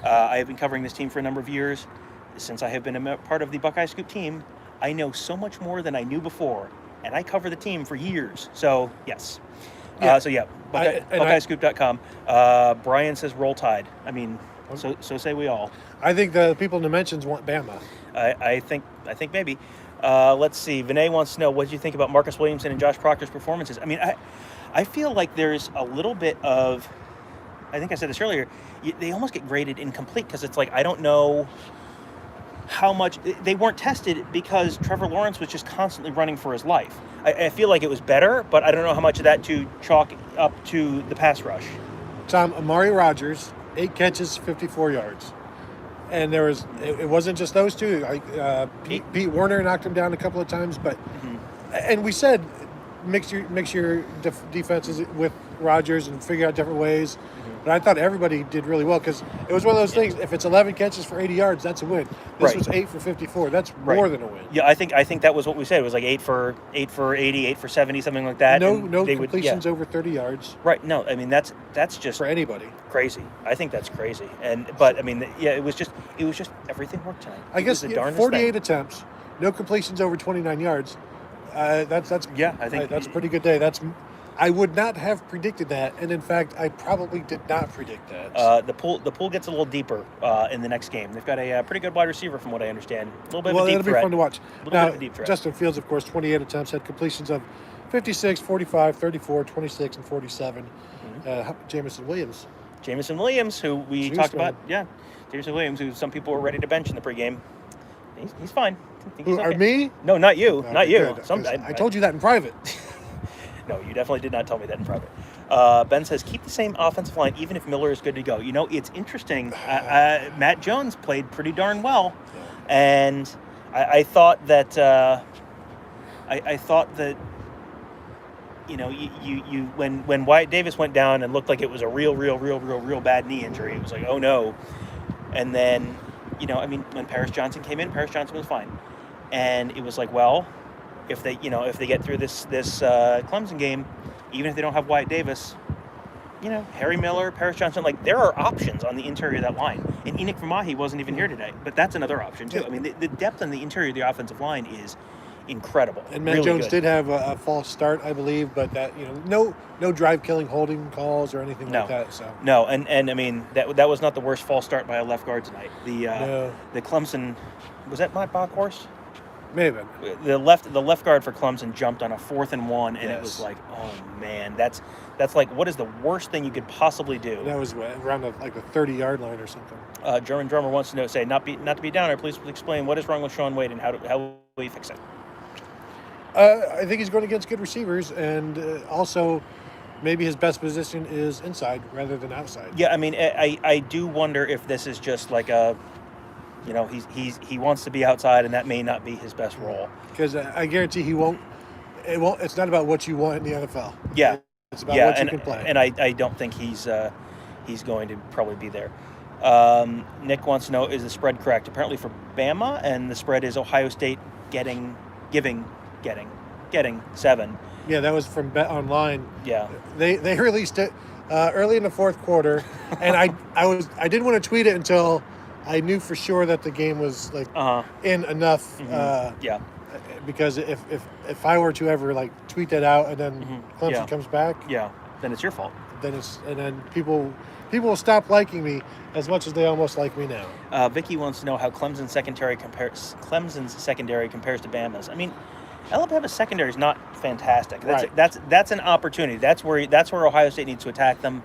I have been covering this team for a number of years. Since I have been a part of the Buckeye Scoop team, I know so much more than I knew before, and I cover the team for years. So yes. BuckeyeScoop.com. Brian says roll Tide. I mean, so say we all. I think the people in the mentions want Bama. I think maybe. Let's see. Vinay wants to know, what did you think about Marcus Williamson and Josh Proctor's performances? I mean, I feel like there's a little bit of, I think I said this earlier, they almost get graded incomplete, because it's like, I don't know how much they weren't tested, because Trevor Lawrence was just constantly running for his life. I feel like it was better, but I don't know how much of that to chalk up to the pass rush. Tom, Amari Rodgers, 8 catches, 54 yards. And it wasn't just those two. Pete Werner knocked him down a couple of times, but and we said mix your defenses with Rodgers and figure out different ways. But I thought everybody did really well, because it was one of those things. If it's 11 catches for 80 yards, that's a win. This was 8 for 54. That's more than a win. Yeah, I think that was what we said. It was like 8 for 80, 8 for 70, something like that. No completions over 30 yards. Right. No, I mean that's just for anybody crazy. I think that's crazy. But I mean, it was just everything worked tonight. I guess 48 attempts, no completions over 29 yards. I think that's a pretty good day. I would not have predicted that, and in fact, I probably did not predict that. The pool gets a little deeper in the next game. They've got a pretty good wide receiver, from what I understand. A little bit of a deep threat. It'll be fun to watch. Now, Justin Fields, of course, 28 attempts, had completions of 56, 45, 34, 26, and 47. Jameson Williams, who we talked about. Yeah, Jameson Williams, who some people were ready to bench in the pregame. He's fine. Who, okay. Me? No, not you. No, not you. I told you that in private. No, you definitely did not tell me that in private. Ben says, keep the same offensive line even if Miller is good to go. It's interesting. Matt Jones played pretty darn well. And I thought that when Wyatt Davis went down and looked like it was a real bad knee injury, it was like, oh no. And then, when Paris Johnson came in, Paris Johnson was fine. And it was like, well, if they get through this Clemson game, even if they don't have Wyatt Davis, Harry Miller, Paris Johnson, there are options on the interior of that line. And Enoch Vamahi wasn't even here today, but that's another option too. I mean, the depth on the interior of the offensive line is incredible. And Matt Jones did have a false start, I believe, but that no drive-killing holding calls or anything like that. So no, and I mean that was not the worst false start by a left guard tonight. The Clemson, was that Matt Bockhorst? May have been. The left guard for Clemson jumped on a 4th and 1, and it was like, oh man, that's like, what is the worst thing you could possibly do? That was around the 30-yard line or something. German drummer wants to know, not to be downer, please explain what is wrong with Sean Wade and how will he fix it? I think he's going against good receivers, and also maybe his best position is inside rather than outside. Yeah, I mean, I do wonder if this is just like a, he wants to be outside, and that may not be his best role. Because I guarantee he won't. It's not about what you want in the NFL. Yeah, it's about what you can play. And I don't think he's going to probably be there. Nick wants to know, is the spread correct? Apparently for Bama, and the spread is Ohio State getting 7. Yeah, that was from Bet Online. Yeah, they released it early in the fourth quarter, and I didn't want to tweet it until I knew for sure that the game was like in enough. Yeah. Because if I were to ever like tweet that out and then Clemson comes back, then it's your fault. Then people will stop liking me as much as they almost like me now. Vicky wants to know how Clemson's secondary compares to Bama's. I mean, Alabama's secondary is not fantastic. That's an opportunity. That's where Ohio State needs to attack them.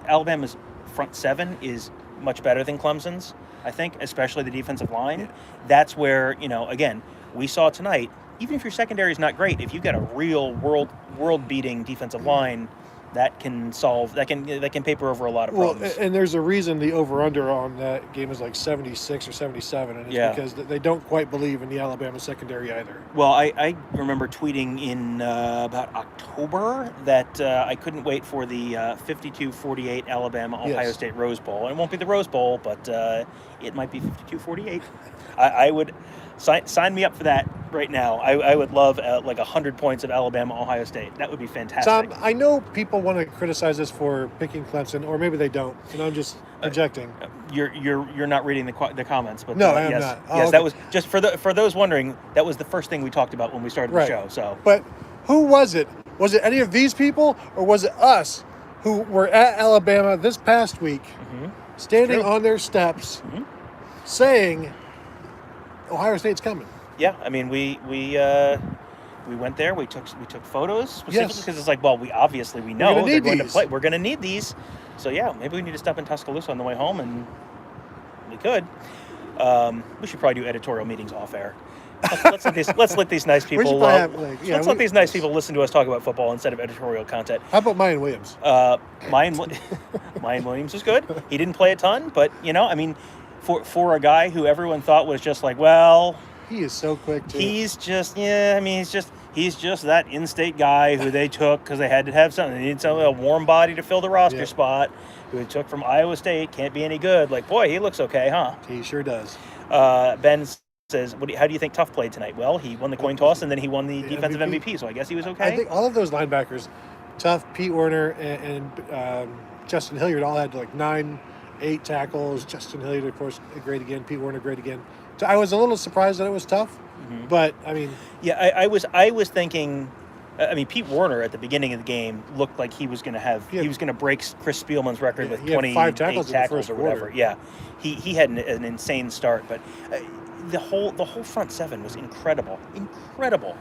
Alabama's front seven is much better than Clemson's, I think, especially the defensive line. Yeah. That's where, again, we saw tonight, even if your secondary is not great, if you've got a real world-beating defensive line, that can paper over a lot of problems. Well, and there's a reason the over-under on that game is like 76 or 77, and it's because they don't quite believe in the Alabama secondary either. Well, I remember tweeting in about October that I couldn't wait for the 52-48 Alabama-Ohio State Rose Bowl. And it won't be the Rose Bowl, but it might be 52-48. I would sign me up for that right now. I would love like 100 points of Alabama-Ohio State. That would be fantastic. Tom, I know people want to criticize us for picking Clemson, or maybe they don't, and I'm just projecting. You're not reading the comments, but no, I am not. Yes, okay. That was just for those wondering. That was the first thing we talked about when we started the show. So, but who was it? Was it any of these people, or was it us who were at Alabama this past week, standing on their steps, saying Ohio State's coming? Yeah, I mean, we went there. We took photos specifically because it's like, well, we know they're going to play. We're going to need these. So yeah, maybe we need to stop in Tuscaloosa on the way home, and we could. We should probably do editorial meetings off air. Let's let these nice people. Let these nice people listen to us talk about football instead of editorial content. How about Mayan Williams? Mayan Williams was good. He didn't play a ton, but I mean, for a guy who everyone thought was just like, well, he is so quick too. He's just that in-state guy who they took because they had to have something. They needed a warm body to fill the roster spot. Who they took from Iowa State, can't be any good. Like, boy, he looks okay, huh? He sure does. Ben says, how do you think Tough played tonight? Well, he won the coin toss and then he won the defensive MVP, so I guess he was okay. I think all of those linebackers, Tough, Pete Werner, and Justin Hilliard all had like 9-8 tackles. Justin Hilliard, of course, great again. Pete Werner, great again. So I was a little surprised that it was Tough, but I mean, I was thinking. I mean, Pete Werner at the beginning of the game looked like he was going to break Chris Spielman's record with 28 tackles or whatever. Quarter. Yeah, he had an insane start, but the whole front seven was incredible.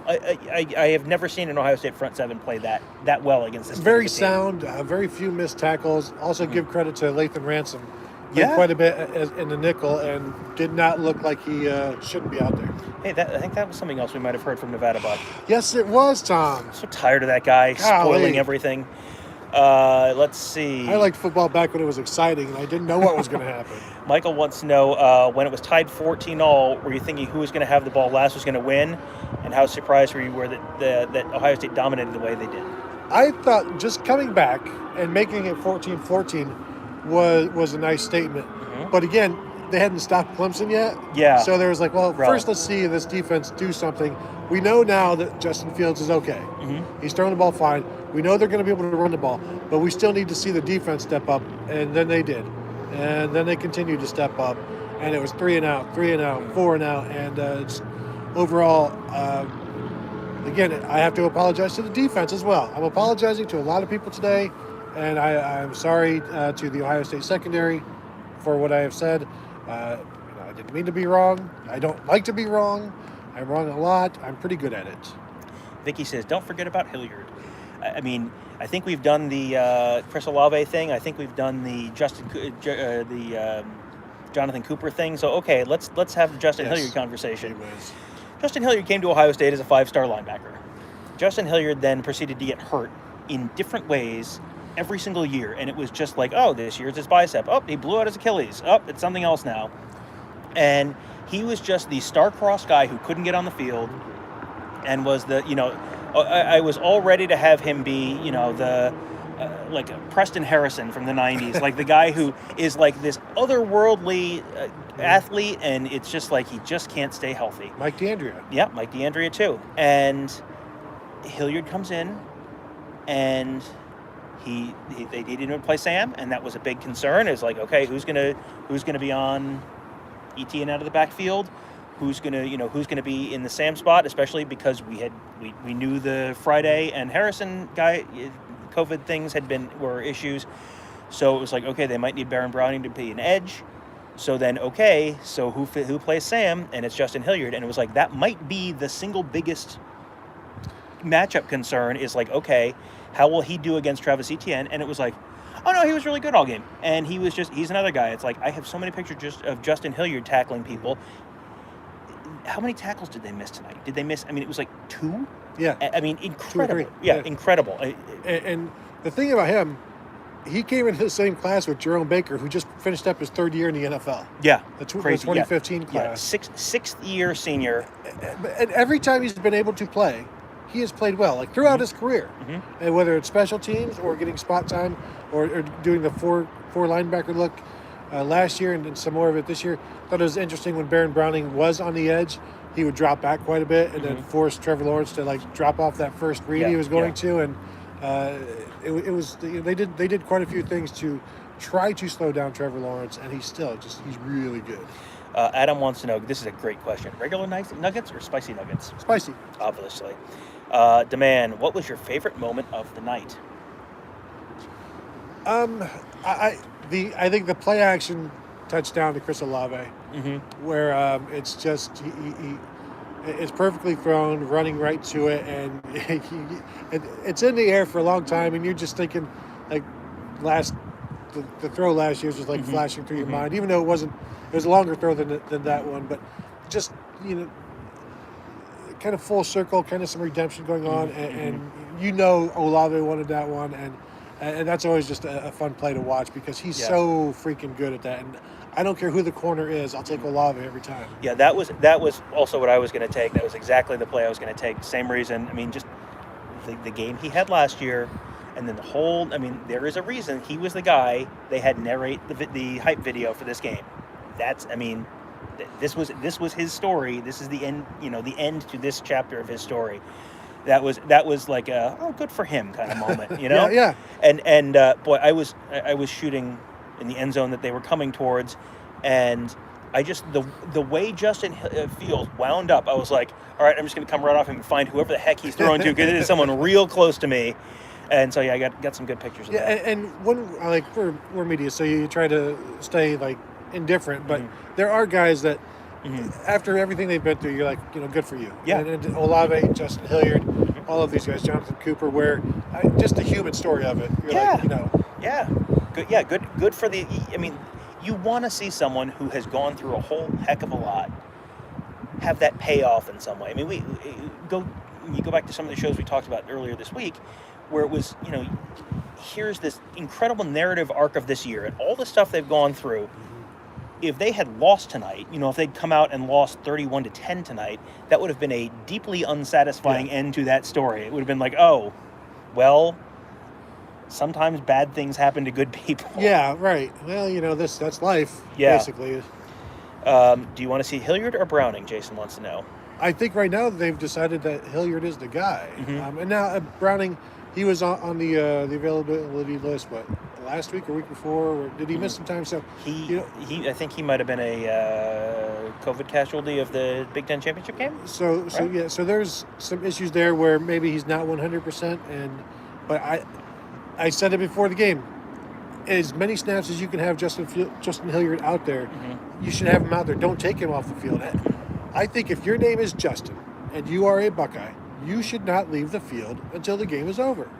I have never seen an Ohio State front seven play that well against this. Very sound, very few missed tackles. Also, give credit to Lathan Ransom. Quite a bit in the nickel and did not look like he shouldn't be out there. Hey, I think that was something else we might have heard from Nevada Buck. Yes, it was, Tom. I'm so tired of that guy spoiling everything. Let's see. I liked football back when it was exciting, and I didn't know what was going to happen. Michael wants to know, when it was tied 14-all, were you thinking who was going to have the ball last was going to win? And how surprised were you that Ohio State dominated the way they did? I thought just coming back and making it 14-14 was a nice statement. But again, they hadn't stopped Clemson yet. Yeah. So there was like, well, first let's see this defense do something. We know now that Justin Fields is okay. He's throwing the ball fine. We know they're going to be able to run the ball, but we still need to see the defense step up, and then they did. And then they continued to step up, and it was 3-and-out, 4 and out, and overall, again, I have to apologize to the defense as well. I'm apologizing to a lot of people today, and I'm sorry to the Ohio State secondary for what I have said. I didn't mean to be wrong. I don't like to be wrong. I'm wrong a lot. I'm pretty good at it. Vicky says, don't forget about Hilliard. I mean, I think we've done the Chris Olave thing. I think we've done the Jonathan Cooper thing. So, okay, let's have the Justin Hilliard conversation. Justin Hilliard came to Ohio State as a 5-star linebacker. Justin Hilliard then proceeded to get hurt in different ways every single year, and it was just like, oh, this year's his bicep. Oh, he blew out his Achilles. Oh, it's something else now. And he was just the star-crossed guy who couldn't get on the field and was I was all ready to have him be, like Preston Harrison from the 90s, like the guy who is like this otherworldly athlete, and it's just like he just can't stay healthy. Mike D'Andrea. Yeah, Mike D'Andrea too. And Hilliard comes in, and they needed him to play Sam, and that was a big concern. It's like, okay, who's gonna be on ETN out of the backfield? Who's gonna be in the Sam spot, especially because we knew the Friday and Harrison guy COVID things were issues. So it was like, okay, they might need Baron Browning to be an edge. So then, okay, so who plays Sam? And it's Justin Hilliard. And it was like, that might be the single biggest matchup concern is like, okay, how will he do against Travis Etienne? And it was like, oh no, he was really good all game. And he's another guy. It's like, I have so many pictures just of Justin Hilliard tackling people. How many tackles did they miss tonight? Did they miss? I mean, it was like 2. Yeah. I mean, incredible. 2 or 3. Yeah, incredible. And the thing about him, he came into the same class with Jerome Baker, who just finished up his 3rd year in the NFL. Yeah, the crazy. 2015 Yeah. class. Yeah, sixth year senior. And every time he's been able to play, he has played well, like throughout his career. Mm-hmm. And whether it's special teams or getting spot time or doing the four linebacker look last year and some more of it this year. I thought it was interesting when Baron Browning was on the edge, he would drop back quite a bit and then force Trevor Lawrence to like drop off that first read he was going to, and it was they did quite a few things to try to slow down Trevor Lawrence, and he's really good. Adam wants to know, this is a great question, regular nuggets or spicy nuggets? Spicy. Obviously. Demand, what was your favorite moment of the night? I think the play action touchdown to Chris Olave, where it's just it's perfectly thrown, running right to it, and it's in the air for a long time, and you're just thinking, like, the throw last year was just like flashing through your mind, even though it was a longer throw than that one, but just kind of full circle, kind of some redemption going on, and Olave wanted that one, and that's always just a fun play to watch because he's so freaking good at that. And I don't care who the corner is, I'll take Olave every time. Yeah, that was also what I was going to take. That was exactly the play I was going to take. Same reason. I mean, just the game he had last year, and then there is a reason he was the guy they had narrate the hype video for this game. This was his story. This is the end. The end to this chapter of his story. That was like a good for him kind of moment, Yeah. And boy, I was shooting in the end zone that they were coming towards, and I just the way Justin Fields wound up, I was like, all right, I'm just gonna come right off him and find whoever the heck he's throwing to because it is someone real close to me. And so I got some good pictures of that. And when we're media, so you try to stay like indifferent, but there are guys that. After everything they've been through, you're like, good for you. Yeah. And Olave, Justin Hilliard, all of these guys, Jonathan Cooper, where just the human story of it. You're like, Yeah. Good. Yeah. Good for the. You want to see someone who has gone through a whole heck of a lot have that pay off in some way. You go back to some of the shows we talked about earlier this week, where it was, here's this incredible narrative arc of this year and all the stuff they've gone through. If they had lost tonight, if they'd come out and lost 31-10 tonight, that would have been a deeply unsatisfying end to that story. It would have been like, oh, well, sometimes bad things happen to good people. Yeah, right. Well, that's life, basically. Do you want to see Hilliard or Browning? Jason wants to know. I think right now they've decided that Hilliard is the guy. And now Browning, he was on the availability list, last week or week before, or did he miss some time? So I think he might have been a COVID casualty of the Big Ten championship game. So there's some issues there where maybe he's not 100%. But I said it before the game. As many snaps as you can have Justin Hilliard out there, you should have him out there. Don't take him off the field. I think if your name is Justin and you are a Buckeye, you should not leave the field until the game is over.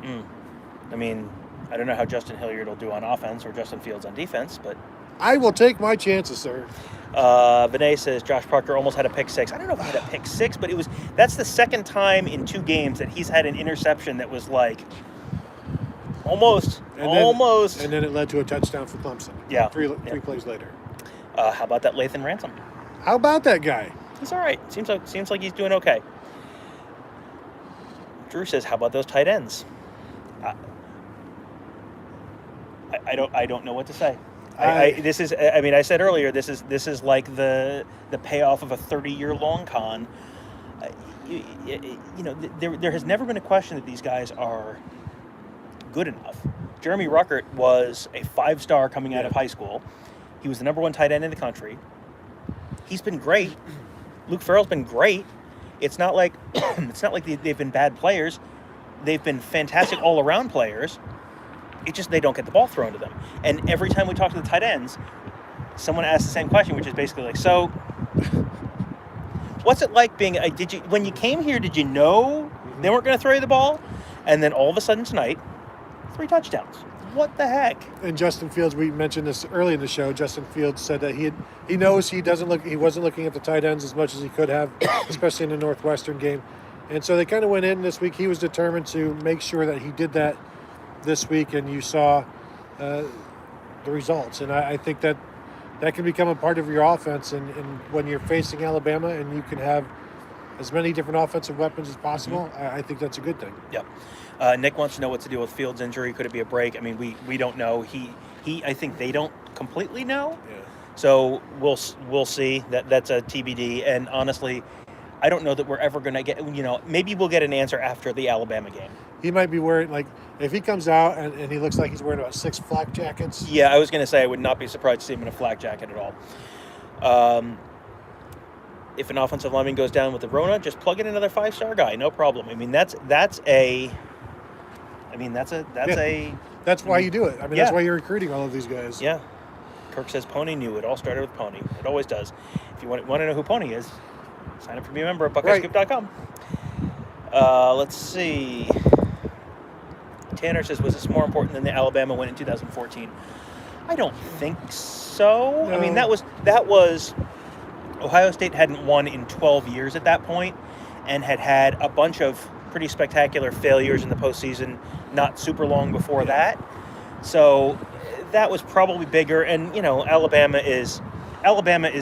I don't know how Justin Hilliard will do on offense or Justin Fields on defense, but I will take my chances, sir. Vinay says Josh Parker almost had a pick six. I don't know if he had a pick six, but that's the second time in 2 games that he's had an interception that was like almost. And then it led to a touchdown for Clemson. Yeah. Three plays later. How about that Lathan Ransom? How about that guy? He's all right. Seems like he's doing okay. Drew says, how about those tight ends? I don't know what to say. I said earlier, this is like the payoff of a 30-year long con. There has never been a question that these guys are good enough. Jeremy Ruckert was a 5-star coming out Yeah. of high school. He was the number 1 tight end in the country. He's been great. Luke Farrell's been great. It's not like they've been bad players. They've been fantastic all-around players. It's just they don't get the ball thrown to them. And every time we talk to the tight ends, someone asks the same question, which is basically like, so what's it like being when you came here, did you know they weren't going to throw you the ball? And then all of a sudden tonight, 3 touchdowns. What the heck? And Justin Fields, we mentioned this early in the show. Justin Fields said that he knows he wasn't looking at the tight ends as much as he could have, especially in the Northwestern game. And so they kind of went in this week. He was determined to make sure that he did that this week, and you saw the results. And I think that can become a part of your offense. And when you're facing Alabama and you can have as many different offensive weapons as possible, I think that's a good thing. Yep. Nick wants to know what to do with Fields' injury. Could it be a break? I mean, we don't know. I think they don't completely know. Yeah. So we'll see. That's a TBD. And honestly, I don't know that we're ever going to get, maybe we'll get an answer after the Alabama game. He might be wearing, like, if he comes out and he looks like he's wearing about 6 flak jackets. Yeah, I was going to say I would not be surprised to see him in a flak jacket at all. If an offensive lineman goes down with the Rona, just plug in another 5-star guy, no problem. I mean, that's why you do it. I mean, that's why you're recruiting all of these guys. Yeah. Kirk says Pony knew it all started with Pony. It always does. If you want to know who Pony is, sign up to be a member at BuckeyeScoop.com. Let's see. Tanner says, was this more important than the Alabama win in 2014? I don't think so. No. I mean, that was Ohio State hadn't won in 12 years at that point and had a bunch of pretty spectacular failures in the postseason not super long before that. So that was probably bigger. And, Alabama is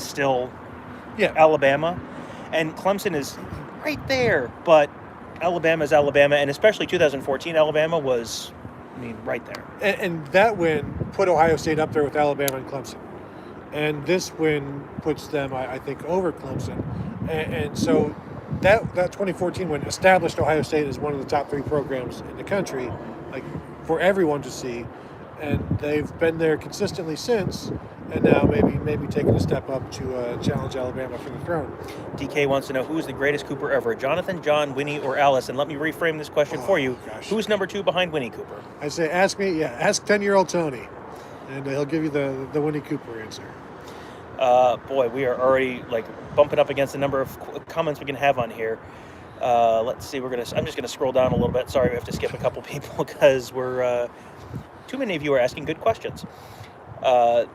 still Alabama. And Clemson is right there. But Alabama's Alabama. And especially 2014 Alabama was, right there. And that win put Ohio State up there with Alabama and Clemson. And this win puts them, I think, over Clemson. And so that 2014 win established Ohio State as one of the top 3 programs in the country, like for everyone to see. And they've been there consistently since, and now maybe taking a step up to challenge Alabama for the throne. DK wants to know, who's the greatest Cooper ever? Jonathan, John, Winnie, or Alice? And let me reframe this question for you. Gosh. Who's number 2 behind Winnie Cooper? I say ask 10-year-old Tony, and he'll give you the Winnie Cooper answer. Boy, we are already bumping up against the number of comments we can have on here. Let's see. I'm just gonna scroll down a little bit. Sorry, we have to skip a couple people because we're too many of you are asking good questions. Dusk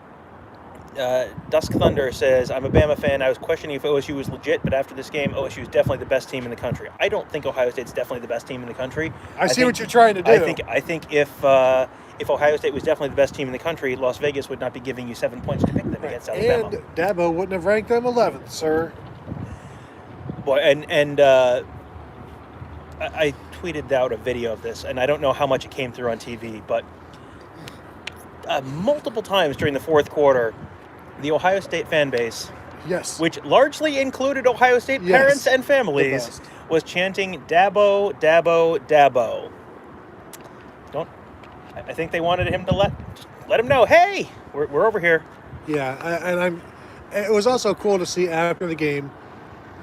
Thunder says, I'm a Bama fan. I was questioning if OSU was legit, but after this game, OSU is definitely the best team in the country. I don't think Ohio State's definitely the best team in the country. I see what you're trying to do. I think if Ohio State was definitely the best team in the country, Las Vegas would not be giving you 7 points to pick them against Alabama. And Dabo wouldn't have ranked them 11th, sir. Boy, I tweeted out a video of this, and I don't know how much it came through on TV, but multiple times during the fourth quarter, the Ohio State fan base, yes, which largely included Ohio State parents and families, was chanting Dabo, Dabo, Dabo. I think they wanted him to let him know, hey, we're over here. Yeah, it was also cool to see after the game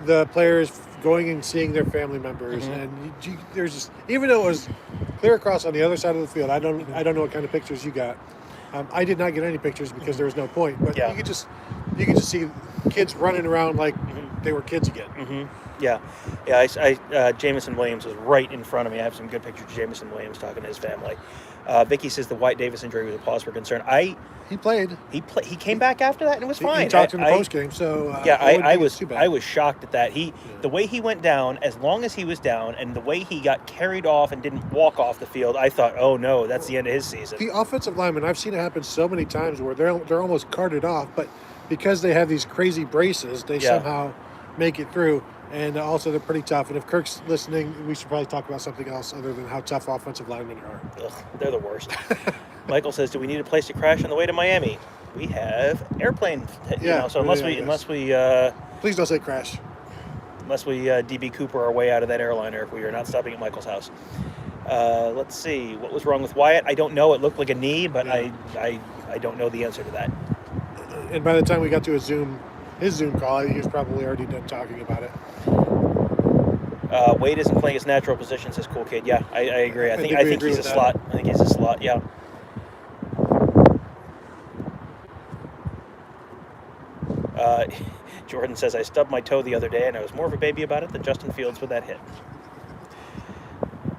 the players going and seeing their family members, and there's just, even though it was clear across on the other side of the field, I don't know what kind of pictures you got. I did not get any pictures because there was no point, but you could just see kids running around like they were kids again. Yeah. Jameson Williams was right in front of me. I have some good pictures of Jameson Williams talking to his family. Vicky says the White Davis injury was a cause for concern. He played. He came back after that and it was fine. He talked in the post game, so I was shocked at that. The way he went down, as long as he was down, and the way he got carried off and didn't walk off the field, I thought, oh no, that's the end of his season. The offensive linemen, I've seen it happen so many times where they're almost carted off, but because they have these crazy braces, they somehow make it through. And also, they're pretty tough. And if Kirk's listening, we should probably talk about something else other than how tough offensive linemen are. Ugh, they're the worst. Michael says, do we need a place to crash on the way to Miami? We have airplane. So unless we please don't say crash. Unless we DB Cooper our way out of that airliner, if we are not stopping at Michael's house. Let's see. What was wrong with Wyatt? I don't know. It looked like a knee, but Yeah. I don't know the answer to that. And by the time we got to his Zoom call, he was probably already done talking about it. Wade isn't playing his natural position, says Cool Kid. Yeah, I agree. I think we agree he's a with that. slot. I think he's a slot. Yeah. Jordan says, I stubbed my toe the other day, and I was more of a baby about it than Justin Fields with that hit.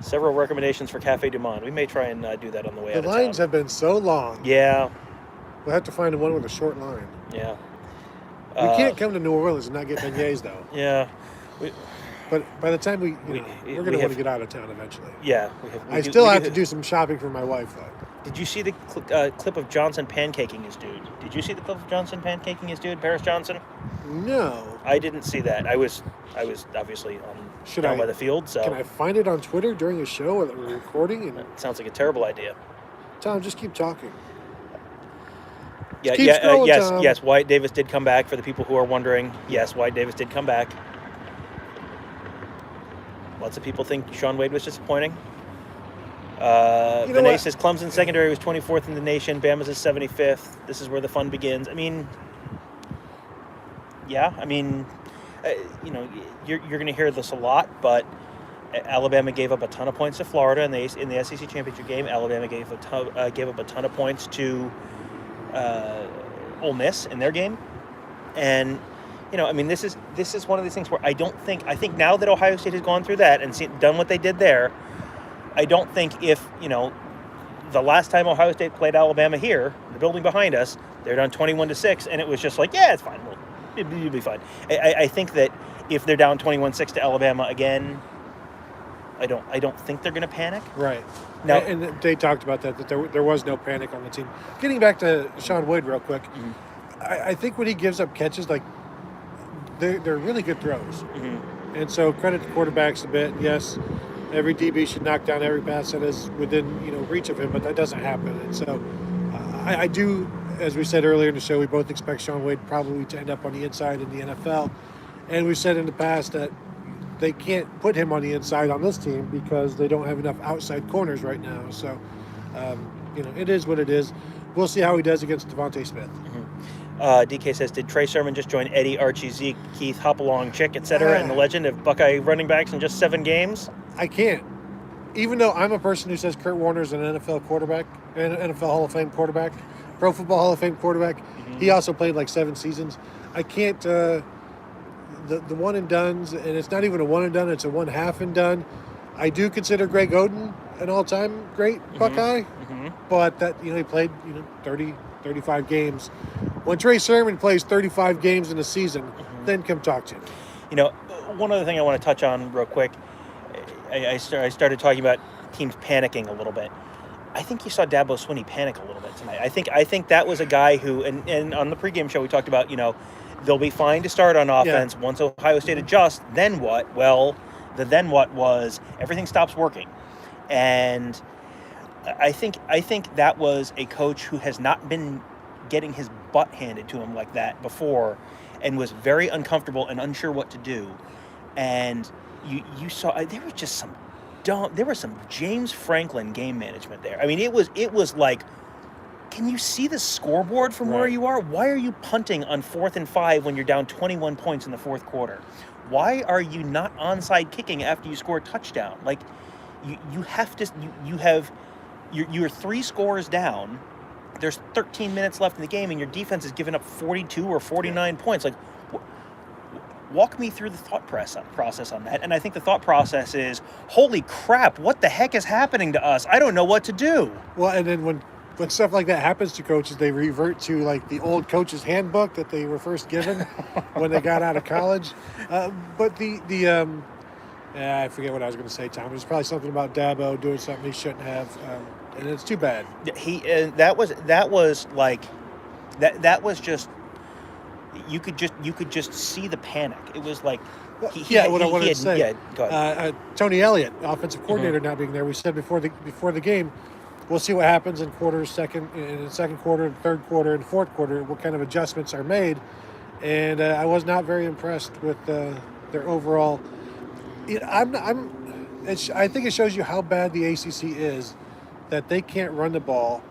Several recommendations for Cafe Du Monde. We may try and do that on the way out The of lines town. have been so long. Yeah, We'll have to find one with a short line. yeah. We can't come to New Orleans and not get beignets, though. Yeah. But by the time we're we going to want have- to get out of town eventually. Yeah. I still have to do some shopping for my wife, though. Did you see the clip of Johnson pancaking his dude? Did you see the clip of Johnson pancaking his dude, Paris Johnson? No. I didn't see that. I was obviously down by the field, so Can I find it on Twitter during a show that we're recording? And that sounds like a terrible idea. Tom, just keep talking. Yeah, Keep scrolling, Tom. yes. Wyatt Davis did come back. For the people who are wondering, yes, Wyatt Davis did come back. Lots of people think Sean Wade was disappointing. Vinay says Clemson secondary was 24th in the nation. Bama's is 75th. This is where the fun begins. I mean, yeah. I mean, you're going to hear this a lot, but Alabama gave up a ton of points to Florida in the SEC championship game. Alabama gave up a ton of points to Ole Miss in their game, and I mean, this is one of these things where I think now that Ohio State has gone through that and done what they did there, I don't think if the last time Ohio State played Alabama here, the building behind us, they're down 21-6, and it was just like, yeah, it's fine, you'll be fine. I think that if they're down 21-6 to Alabama again, I don't think they're going to panic. Right. Now, and they talked about that there was no panic on the team. Getting back to Sean Wade real quick, mm-hmm. I think when he gives up catches, like they're really good throws. Mm-hmm. And so credit the quarterbacks a bit. Yes, every DB should knock down every pass that is within reach of him, but that doesn't happen. And so I do, as we said earlier in the show, we both expect Sean Wade probably to end up on the inside in the NFL. And we've said in the past that they can't put him on the inside on this team because they don't have enough outside corners right now. So, it is what it is. We'll see how he does against Devontae Smith. Mm-hmm. DK says, did Trey Sermon just join Eddie, Archie, Zeke, Keith, Hopalong, Chick, etc. in the legend of Buckeye running backs in just 7 games? I can't. Even though I'm a person who says Kurt Warner's an NFL quarterback, an NFL Hall of Fame quarterback, Pro Football Hall of Fame quarterback, mm-hmm. He also played like 7 seasons. I can't... the one and dones, and it's not even a one and done, it's a 1/2 and done. I do consider Greg Oden an all-time great Buckeye, mm-hmm. but that he played 30, 35 games. When Trey Sermon plays 35 games in a season, mm-hmm. then come talk to me. One other thing I want to touch on real quick. I started talking about teams panicking a little bit. I think you saw Dabo Swinney panic a little bit tonight. I think that was a guy who, and on the pregame show we talked about, they'll be fine to start on offense. Yeah. Once Ohio State adjusts, then what? Well, the then what was everything stops working. And I think that was a coach who has not been getting his butt handed to him like that before and was very uncomfortable and unsure what to do. And you saw there was some James Franklin game management there. I mean, it was like, can you see the scoreboard from where you are? Why are you punting on 4th and 5 when you're down 21 points in the 4th quarter? Why are you not onside kicking after you score a touchdown? Like, you have to, you're 3 scores down. There's 13 minutes left in the game, and your defense has given up 42 or 49 points. Like, walk me through the thought process on that. And I think the thought process is, holy crap, what the heck is happening to us? I don't know what to do. Well, and then when stuff like that happens to coaches, they revert to like the old coach's handbook that they were first given when they got out of college. But I forget what I was going to say, Tom. It was probably something about Dabo doing something he shouldn't have, and it's too bad. That was just you could just see the panic. It was like I wanted to say. Yeah, go ahead. Tony Elliott, offensive coordinator, not being there. We said before the game, we'll see what happens in the second quarter, third quarter, and fourth quarter. What kind of adjustments are made? And I was not very impressed with their overall. I think it shows you how bad the ACC is, that they can't run the ball,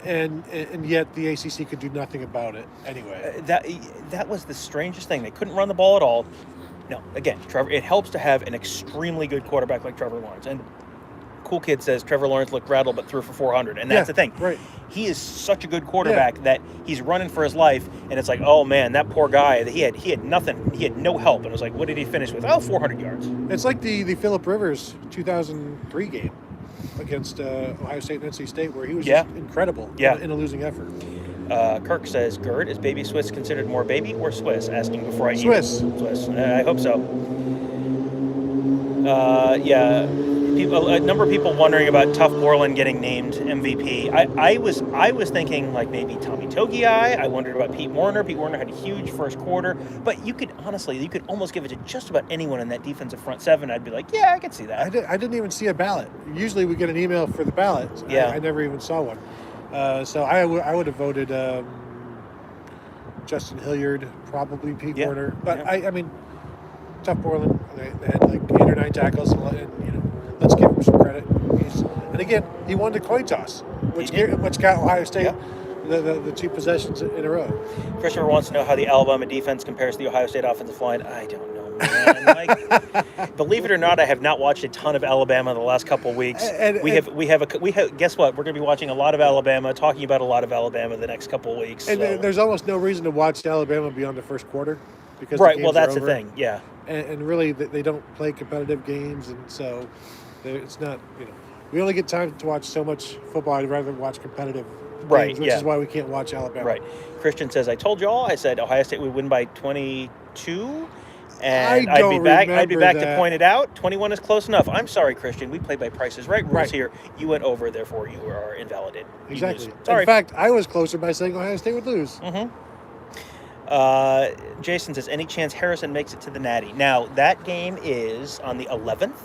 and yet the ACC could do nothing about it anyway. That was the strangest thing. They couldn't run the ball at all. No, again, Trevor. It helps to have an extremely good quarterback like Trevor Lawrence. And Cool Kid says Trevor Lawrence looked rattled but threw for 400, and that's the thing. Right. He is such a good quarterback that he's running for his life, and it's like, oh man, that poor guy. He had nothing. He had no help, and it was like, what did he finish with? 400 yards. It's like the Phillip Rivers 2003 game against Ohio State and NC State, where he was just incredible in a losing effort. Kirk says, Gerd, is baby Swiss considered more baby or Swiss? Asking before I eat Swiss. it. Swiss. I hope so. A number of people wondering about Tough Borland getting named MVP. I was thinking like maybe Tommy Togiai. I wondered about Pete Werner. Pete Werner had a huge first quarter, but you could almost give it to just about anyone in that defensive front seven. I'd be like, yeah, I could see that. I didn't even see a ballot. Usually we get an email for the ballot. I never even saw one. So I would have voted Justin Hilliard, probably Pete Werner. But I mean, Tough Borland, they had like 8 or 9 tackles, and let's give him some credit. And again, he won the coin toss, which got Ohio State the 2 possessions in a row. Christopher wants to know how the Alabama defense compares to the Ohio State offensive line. I don't know, man. Like, believe it or not, I have not watched a ton of Alabama the last couple of weeks. We have. Guess what? We're going to be watching a lot of Alabama, talking about a lot of Alabama the next couple of weeks. And there's almost no reason to watch Alabama beyond the first quarter, because that's the thing. Yeah. And really, they don't play competitive games, and so it's not. We only get time to watch so much football. I'd rather watch competitive games, which is why we can't watch Alabama. Right. Christian says, I told you all. I said Ohio State would win by 22, and I'd be back to point it out. 21 is close enough. I'm sorry, Christian. We play by prices right rules here. You went over, therefore you are invalidated. Exactly. Sorry. In fact, I was closer by saying Ohio State would lose. Mm-hmm. Jason says, any chance Harrison makes it to the Natty? Now, that game is on the 11th.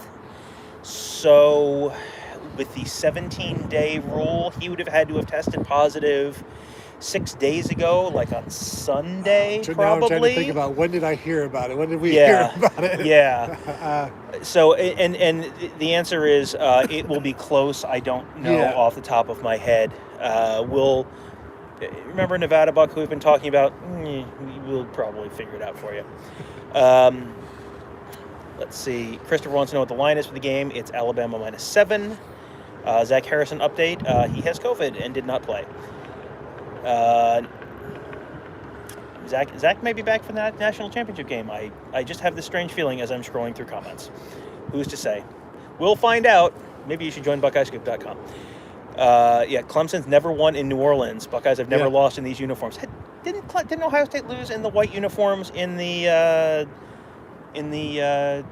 So, with the 17-day rule, he would have had to have tested positive 6 days ago, like on Sunday, probably. Now I'm trying to think about, when did I hear about it? When did we hear about it? Yeah. So, and the answer is it will be close. I don't know off the top of my head. Remember Nevada Buck, who we've been talking about? We'll probably figure it out for you. Let's see. Christopher wants to know what the line is for the game. It's Alabama -7. Zach Harrison update. He has COVID and did not play. Zach may be back for the national championship game. I just have this strange feeling as I'm scrolling through comments. Who's to say? We'll find out. Maybe you should join BuckeyesCoop.com. Clemson's never won in New Orleans. Buckeyes have never lost in these uniforms. Didn't Ohio State lose in the white uniforms in the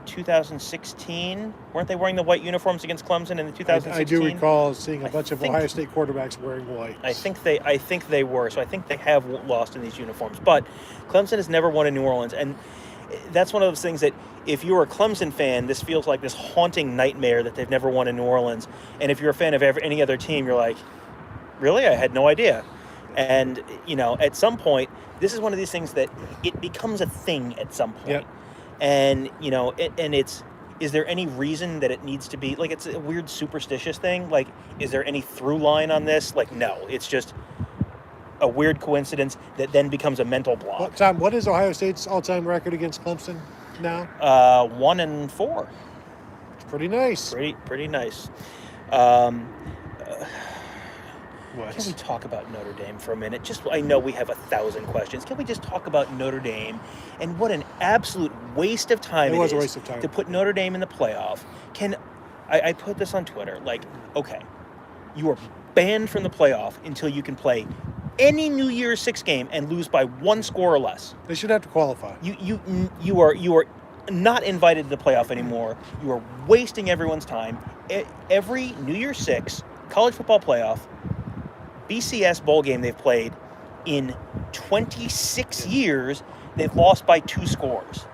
2016? Weren't they wearing the white uniforms against Clemson in the 2016? I do recall seeing a bunch of Ohio State quarterbacks wearing white. I think they were. So I think they have lost in these uniforms. But Clemson has never won in New Orleans, and that's one of those things that if you're a Clemson fan, this feels like this haunting nightmare that they've never won in New Orleans. And if you're a fan of any other team, you're like, really? I had no idea. And, at some point, this is one of these things that it becomes a thing at some point. Yep. And, is there any reason that it needs to be, like, it's a weird superstitious thing? Like, is there any through line on this? Like, no, it's just a weird coincidence that then becomes a mental block. Well, Tom, what is Ohio State's all-time record against Clemson now? 1-4. It's pretty nice. Pretty nice. What? Can we talk about Notre Dame for a minute? I know we have 1,000 questions. Can we just talk about Notre Dame and what an absolute waste of time it was a waste of time to put Notre Dame in the playoff? I put this on Twitter, like, okay, you are banned from the playoff until you can play any New Year's Six game and lose by 1 score or less. They should have to qualify. You are not invited to the playoff anymore. You are wasting everyone's time. Every New Year's Six college football playoff, BCS bowl game they've played in 26 years, they've lost by 2 scores.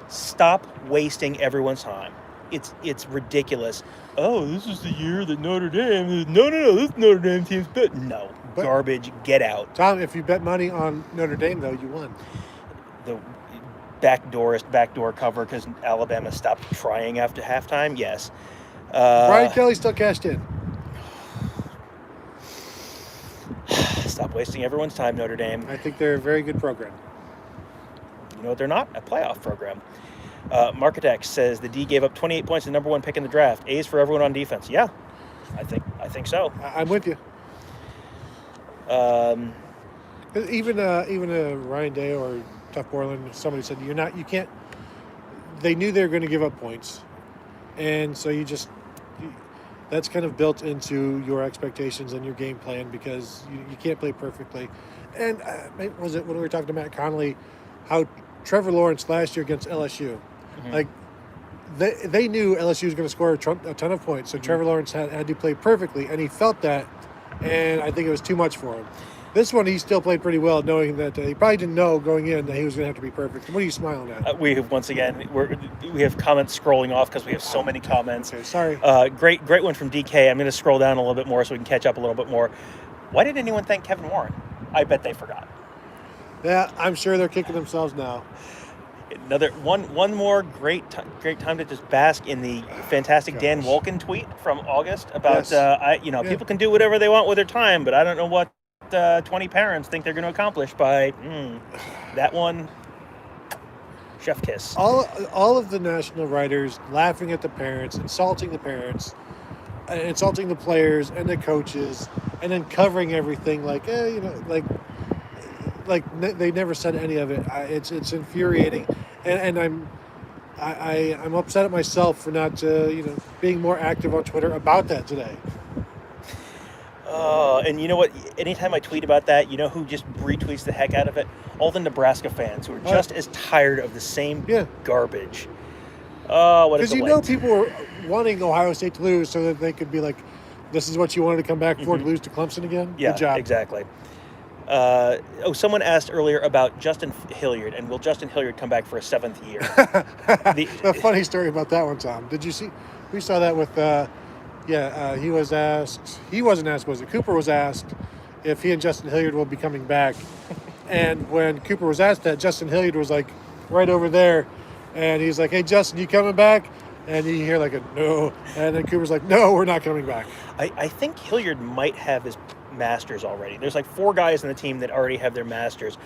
Stop wasting everyone's time. It's ridiculous. Oh, this is the year that Notre Dame. No, this Notre Dame team's bet. No, garbage. Get out. Tom, if you bet money on Notre Dame, though, you won. backdoor cover because Alabama stopped trying after halftime? Yes. Brian Kelly still cashed in. Stop wasting everyone's time, Notre Dame. I think they're a very good program. You know what they're not? A playoff program. Marketex says the D gave up 28 points to the number 1 pick in the draft. A's for everyone on defense. Yeah, I think so. I'm with you. Even Ryan Day or Tough Borland, somebody said you can't. They knew they were going to give up points, and so that's kind of built into your expectations and your game plan because you can't play perfectly. And was it when we were talking to Matt Connolly, how Trevor Lawrence last year against LSU, like they knew LSU was going to score a ton of points, so Trevor Lawrence had to play perfectly, and he felt that, and I think it was too much for him. This one, he still played pretty well, knowing that he probably didn't know going in that he was going to have to be perfect. What are you smiling at? We have we have comments scrolling off because we have so many comments. Okay, sorry. Great one from DK. I'm going to scroll down a little bit more so we can catch up a little bit more. Why did anyone thank Kevin Warren? I bet they forgot. Yeah, I'm sure they're kicking themselves now. Another one more great time to just bask in the fantastic Dan Wolken tweet from August about people can do whatever they want with their time, but I don't know what 20 parents think they're going to accomplish by that one. Chef kiss. All of the national writers laughing at the parents, insulting the parents, insulting the players and the coaches, and then covering everything like they never said any of it. It's infuriating, and I'm upset at myself for not being more active on Twitter about that today. And you know what? Anytime I tweet about that, you know who just retweets the heck out of it? All the Nebraska fans who are just as tired of the same garbage. Oh, what a delight. Because people were wanting Ohio State to lose so that they could be like, this is what you wanted to come back for, to lose to Clemson again? Yeah, good job. Exactly. Someone asked earlier about Justin Hilliard, and will Justin Hilliard come back for a 7th year? The funny story about that one, Tom. Did you see? We saw that with... he was asked. He wasn't asked, was it? Cooper was asked if he and Justin Hilliard will be coming back. And when Cooper was asked that, Justin Hilliard was like right over there. And he's like, hey, Justin, you coming back? And you hear like a no. And then Cooper's like, no, we're not coming back. I think Hilliard might have his masters already. There's like 4 guys on the team that already have their masters.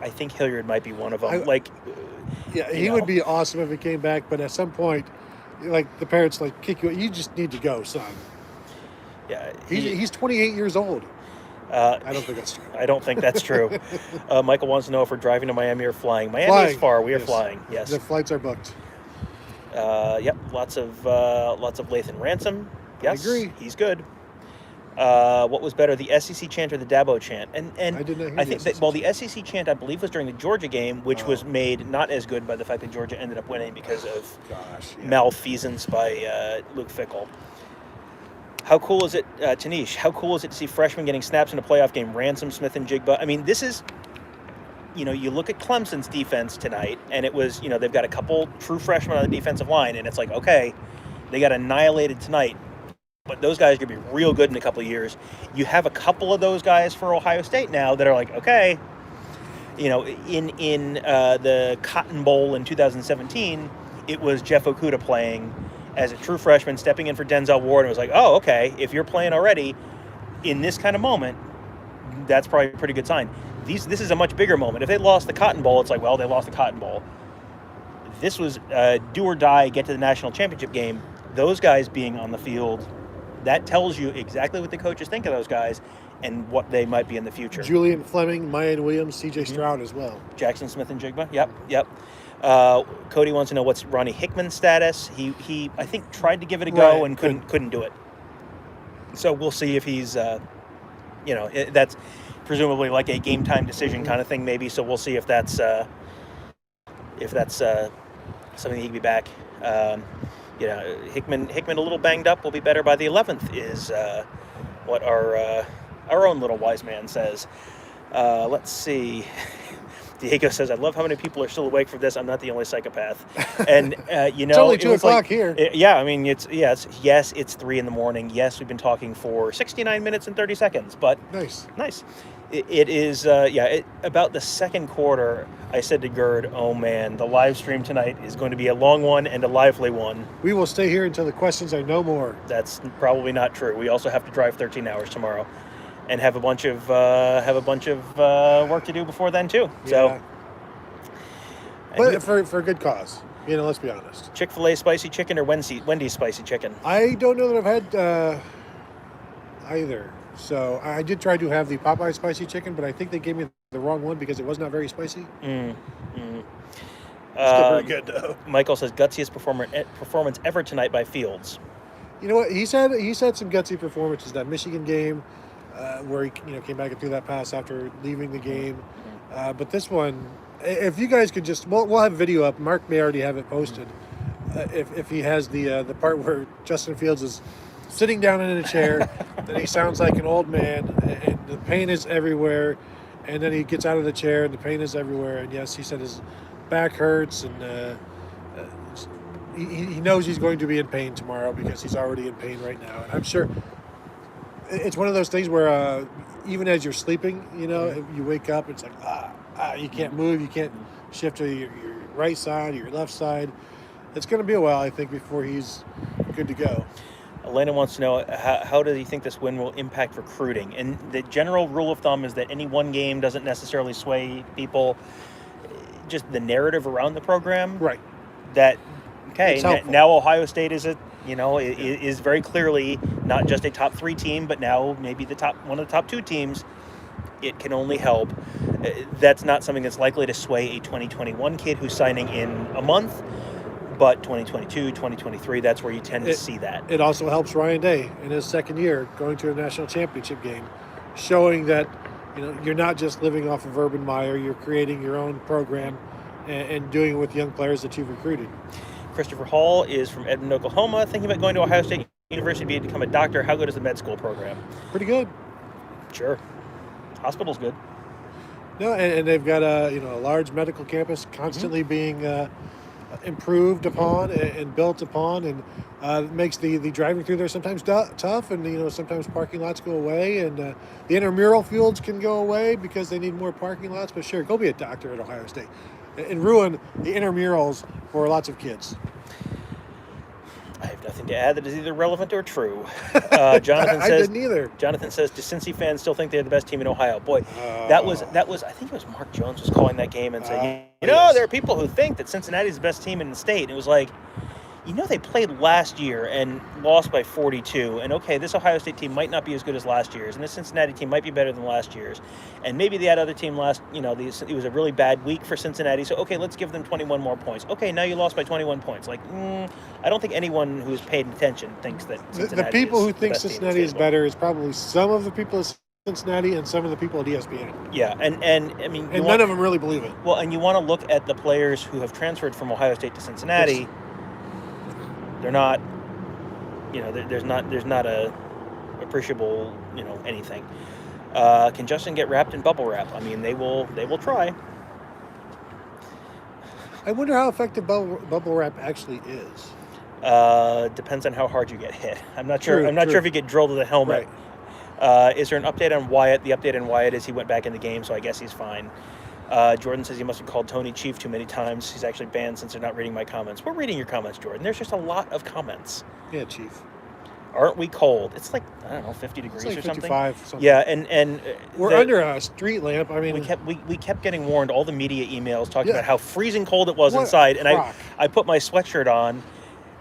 I think Hilliard might be one of them. He would be awesome if he came back. But at some point, like the parents kick you. You just need to go, son. Yeah, he's 28 years old. I don't think that's true. I don't think that's true. Michael wants to know if we're driving to Miami or flying. Miami is far. We are flying. Yes, the flights are booked. Yep, lots of Lathan Ransom. Yes, I agree. He's good. What was better, the SEC chant or the Dabo chant? And I didn't hear I think the SEC chant, I believe, was during the Georgia game, which was made not as good by the fact that Georgia ended up winning because of malfeasance by Luke Fickell. How cool is it, Tanish? How cool is it to see freshmen getting snaps in a playoff game? Ransom, Smith, and Jigba. I mean, this is. You look at Clemson's defense tonight, and it was, they've got a couple true freshmen on the defensive line, and it's like, okay, they got annihilated tonight. But those guys are going to be real good in a couple of years. You have a couple of those guys for Ohio State now that are like, okay, in the Cotton Bowl in 2017, it was Jeff Okudah playing as a true freshman, stepping in for Denzel Ward. And it was like, oh, okay, if you're playing already in this kind of moment, that's probably a pretty good sign. This is a much bigger moment. If they lost the Cotton Bowl, it's like, well, they lost the Cotton Bowl. This was do or die, get to the national championship game. Those guys being on the field, that tells you exactly what the coaches think of those guys and what they might be in the future. Julian Fleming, Mayan Williams, C.J. Stroud as well. Jackson Smith and Jigba. Yep. Cody wants to know what's Ronnie Hickman's status. He I think tried to give it a go and couldn't do it. So we'll see if he's that's presumably like a game time decision kind of thing maybe. So we'll see if that's something he can be back. Hickman a little banged up will be better by the 11th is what our own little wise man says. Let's see. Diego says, I love how many people are still awake for this. I'm not the only psychopath. And, It's only 2 o'clock here. Yeah, I mean, it's 3 a.m. Yes, we've been talking for 69 minutes and 30 seconds, but Nice. It is, about the second quarter, I said to Gerd, oh man, the live stream tonight is going to be a long one and a lively one. We will stay here until the questions are no more. That's probably not true. We also have to drive 13 hours tomorrow and have a bunch of work to do before then too. Yeah. But for a good cause. Let's be honest. Chick-fil-A spicy chicken or Wendy's spicy chicken? I don't know that I've had either. So I did try to have the Popeye spicy chicken, but I think they gave me the wrong one because it was not very spicy. Still very good though. Michael says gutsiest performance ever tonight by Fields. You know what? He's had some gutsy performances. That Michigan game, where he came back and threw that pass after leaving the game. But this one, if you guys could just, we'll have video up. Mark may already have it posted. If he has the part where Justin Fields is sitting down in a chair, then he sounds like an old man, and the pain is everywhere. And then he gets out of the chair, and the pain is everywhere. And yes, he said his back hurts, and he knows he's going to be in pain tomorrow because he's already in pain right now. And I'm sure it's one of those things where even as you're sleeping, you wake up, it's like, you can't move, you can't shift to your right side or your left side. It's going to be a while, I think, before he's good to go. Elena wants to know, how do you think this win will impact recruiting? And the general rule of thumb is that any one game doesn't necessarily sway people. Just the narrative around the program. Right. That, okay, now Ohio State is very clearly not just a top 3 team, but now maybe one of the top 2 teams. It can only help. That's not something that's likely to sway a 2021 kid who's signing in a month. But 2022, 2023, that's where you tend to see that. It also helps Ryan Day in his second year going to a national championship game, showing that you're not just living off of Urban Meyer, you're creating your own program and doing it with young players that you've recruited. Christopher Hall is from Edmond, Oklahoma, thinking about going to Ohio State University to become a doctor. How good is the med school program? Pretty good. Sure. Hospital's good. No, and they've got a large medical campus constantly being improved upon and built upon, and it makes the driving through there sometimes tough, and sometimes parking lots go away, and the intramural fields can go away because they need more parking lots. But sure, go be a doctor at Ohio State and ruin the intramurals for lots of kids. I have nothing to add that is either relevant or true. Jonathan I says. didn't either. Jonathan says, do Cincy fans still think they're the best team in Ohio? Boy, that was. I think it was Mark Jones was calling that game and saying, yes. There are people who think that Cincinnati's the best team in the state. And it was like, they played last year and lost by 42. And okay, this Ohio State team might not be as good as last year's, and this Cincinnati team might be better than last year's. And maybe that other team it was a really bad week for Cincinnati. So okay, let's give them 21 more points. Okay, now you lost by 21 points. I don't think anyone who's paid attention thinks that Cincinnati the people who the think best team Cincinnati is better is probably some of the people at Cincinnati and some of the people at ESPN. Yeah, and I mean, none of them really believe it. Well, and you want to look at the players who have transferred from Ohio State to Cincinnati. Yes. They're not, there's not a appreciable, anything. Can Justin get wrapped in bubble wrap? I mean, they will try. I wonder how effective bubble wrap actually is. Depends on how hard you get hit. I'm not sure. True, I'm not true. sure if you get drilled to the helmet. Right. Is there an update on Wyatt? The update on Wyatt is he went back in the game, so I guess he's fine. Jordan says he must have called Tony Chief too many times. He's actually banned since they're not reading my comments. We're reading your comments, Jordan. There's just a lot of comments. Yeah, Chief. Aren't we cold? It's like, I don't know, 50 degrees It's like or something. 55. Yeah, and we're under a street lamp. I mean, we kept getting warned. All the media emails talking Yeah. about how freezing cold it was What inside, and crock. I put my sweatshirt on,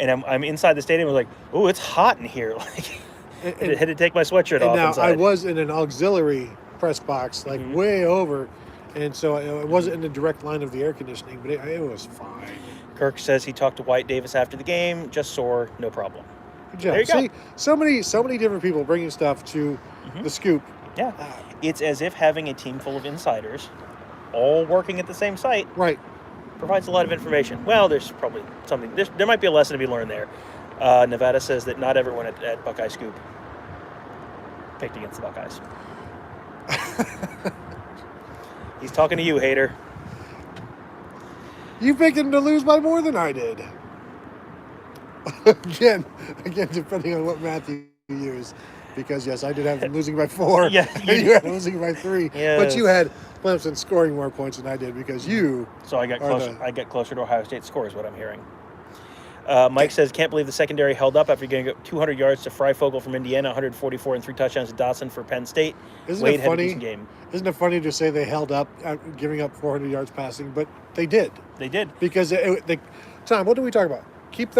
and I'm inside the stadium. I was like, oh, it's hot in here. Like, I had to take my sweatshirt off. Now inside. I was in an auxiliary press box, like way over, and so it wasn't in the direct line of the air conditioning, but it was fine. Kirk says he talked to Wyatt Davis after the game. Just sore, no problem. Good job. There you See, go. so many different people bringing stuff to the scoop. Yeah, it's as if having a team full of insiders, all working at the same site, Right. provides a lot of information. Well, there's probably something. There might be a lesson to be learned there. Nevada says that not everyone at Buckeye Scoop picked against the Buckeyes. He's talking to you, hater. You picked them to lose by more than I did. again, depending on what math you use. Because, yes, I did have them losing by 4. Yeah, and you had them losing by 3. Yes. But you had Clemson scoring more points than I did because you... So I got are closer. the- I get closer to Ohio State's score, is what I'm hearing. Mike says, can't believe the secondary held up after getting 200 yards to Freifogel from Indiana, 144 and 3 touchdowns to Dotson for Penn State. Wade had a decent game. Isn't it funny to say they held up, giving up 400 yards passing? But they did. They did. Because, Tom, what do we talk about? Keep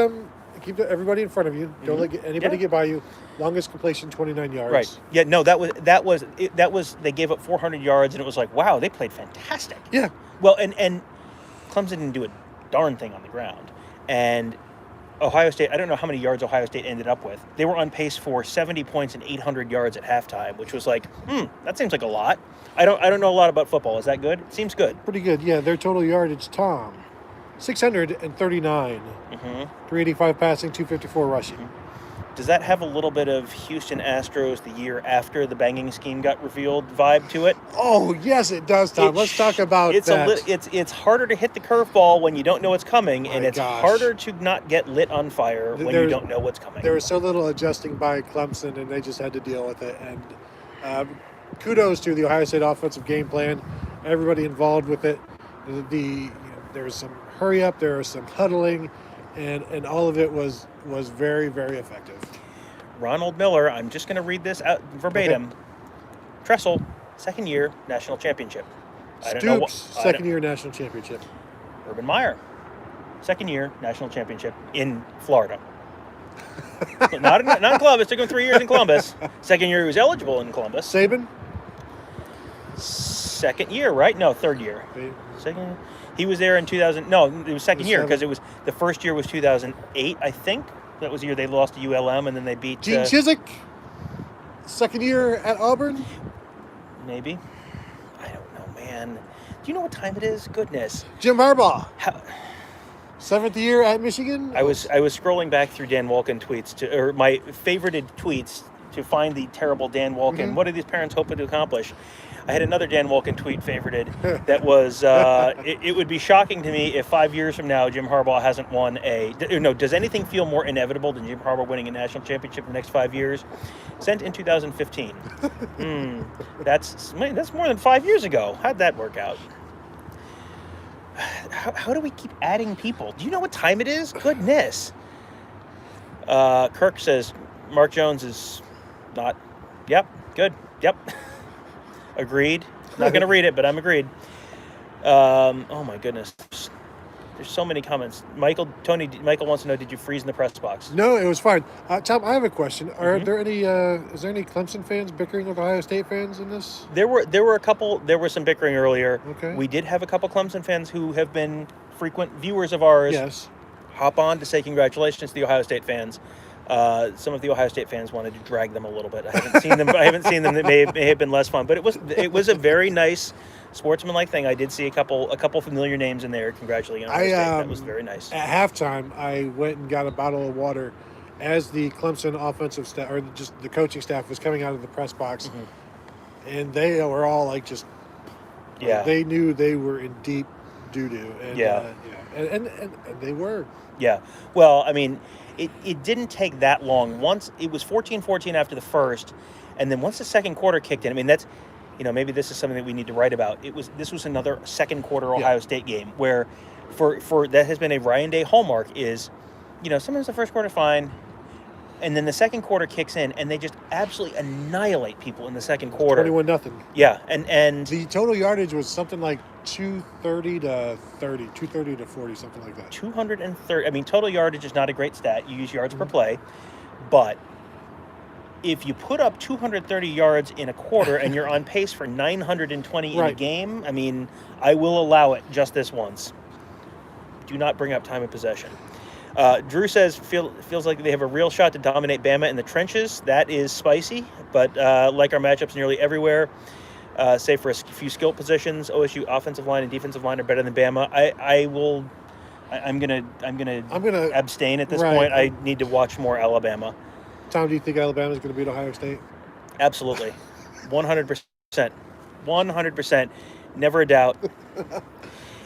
everybody in front of you. Don't let anybody get by you. Longest completion, 29 yards. Right. Yeah, no, that was they gave up 400 yards, and it was like, wow, they played fantastic. Yeah. Well, and Clemson didn't do a darn thing on the ground. And Ohio State, I don't know how many yards Ohio State ended up with. They were on pace for 70 points and 800 yards at halftime, which was like, that seems like a lot. I don't know a lot about football. Is that good? It seems good. Pretty good. Yeah, their total yardage, Tom, 639. 385 passing, 254 rushing. Does that have a little bit of Houston Astros the year after the banging scheme got revealed vibe to it? Oh, yes, it does, Tom. Let's talk about that. It's harder to hit the curveball when you don't know what's coming, and it's gosh. harder to not get lit on fire when you don't know what's coming. There was so little adjusting by Clemson, and they just had to deal with it. And kudos to the Ohio State offensive game plan, everybody involved with it. There was some hurry up, there was some huddling, and all of it was very, very effective. Ronald Miller, I'm just going to read this out verbatim. Okay. Tressel, second year national championship. Stoops, second year national championship. Urban Meyer, second year national championship in Florida. not in Columbus. Took him 3 years in Columbus. Second year he was eligible in Columbus. Saban? Second year, right? No, third year. Second. He was there in 2000. No, it was second year because it was the first year was 2008, I think. That was the year they lost to ULM, and then they beat Gene Chizik. Second year at Auburn. Maybe. I don't know, man. Do you know what time it is? Goodness. Jim Harbaugh. Seventh year at Michigan. I was scrolling back through Dan Wolken tweets or my favorited tweets to find the terrible Dan Wolken. Mm-hmm. What are these parents hoping to accomplish? I had another Dan Wolken tweet favorited that was, it would be shocking to me if 5 years from now Jim Harbaugh hasn't won does anything feel more inevitable than Jim Harbaugh winning a national championship in the next 5 years? Sent in 2015. That's more than 5 years ago. How'd that work out? How do we keep adding people? Do you know what time it is? Goodness. Kirk says, Mark Jones is not, yep, good, yep. Agreed. Not going to read it, but I'm agreed. Oh my goodness. There's so many comments. Michael wants to know, did you freeze in the press box? No, it was fine. Tom, I have a question. Are there any? Is there any Clemson fans bickering with Ohio State fans in this? There were a couple. There was some bickering earlier. Okay. We did have a couple Clemson fans who have been frequent viewers of ours. Yes. Hop on to say congratulations to the Ohio State fans. Some of the Ohio State fans wanted to drag them a little bit. I haven't seen them. That may have been less fun, but it was a very nice sportsmanlike thing. I did see a couple familiar names in there congratulating Ohio State. That was very nice. At halftime, I went and got a bottle of water as the Clemson offensive staff, or just the coaching staff, was coming out of the press box, and they were all like just, they knew they were in deep doo-doo. And, and they were. Yeah. Well, I mean, it didn't take that long. Once it was 14-14 after the first, and then once the second quarter kicked in, I mean, that's, maybe this is something that we need to write about. This was another second quarter Ohio State game where for that has been a Ryan Day hallmark is, sometimes the first quarter fine, and then the second quarter kicks in and they just absolutely annihilate people in the second quarter. 21-0. Yeah, and the total yardage was something like 230 to 40, something like that. 230. I mean, total yardage is not a great stat. You use yards per play, but if you put up 230 yards in a quarter and you're on pace for 920 in a game, I mean, I will allow it just this once. Do not bring up time of possession. Drew says feels like they have a real shot to dominate Bama in the trenches. That is spicy, but like our matchups nearly everywhere, save for a few skill positions, OSU offensive line and defensive line are better than Bama. I'm gonna abstain at this point. I need to watch more Alabama. Tom, do you think Alabama's going to beat Ohio State? Absolutely, 100%, 100%, never a doubt.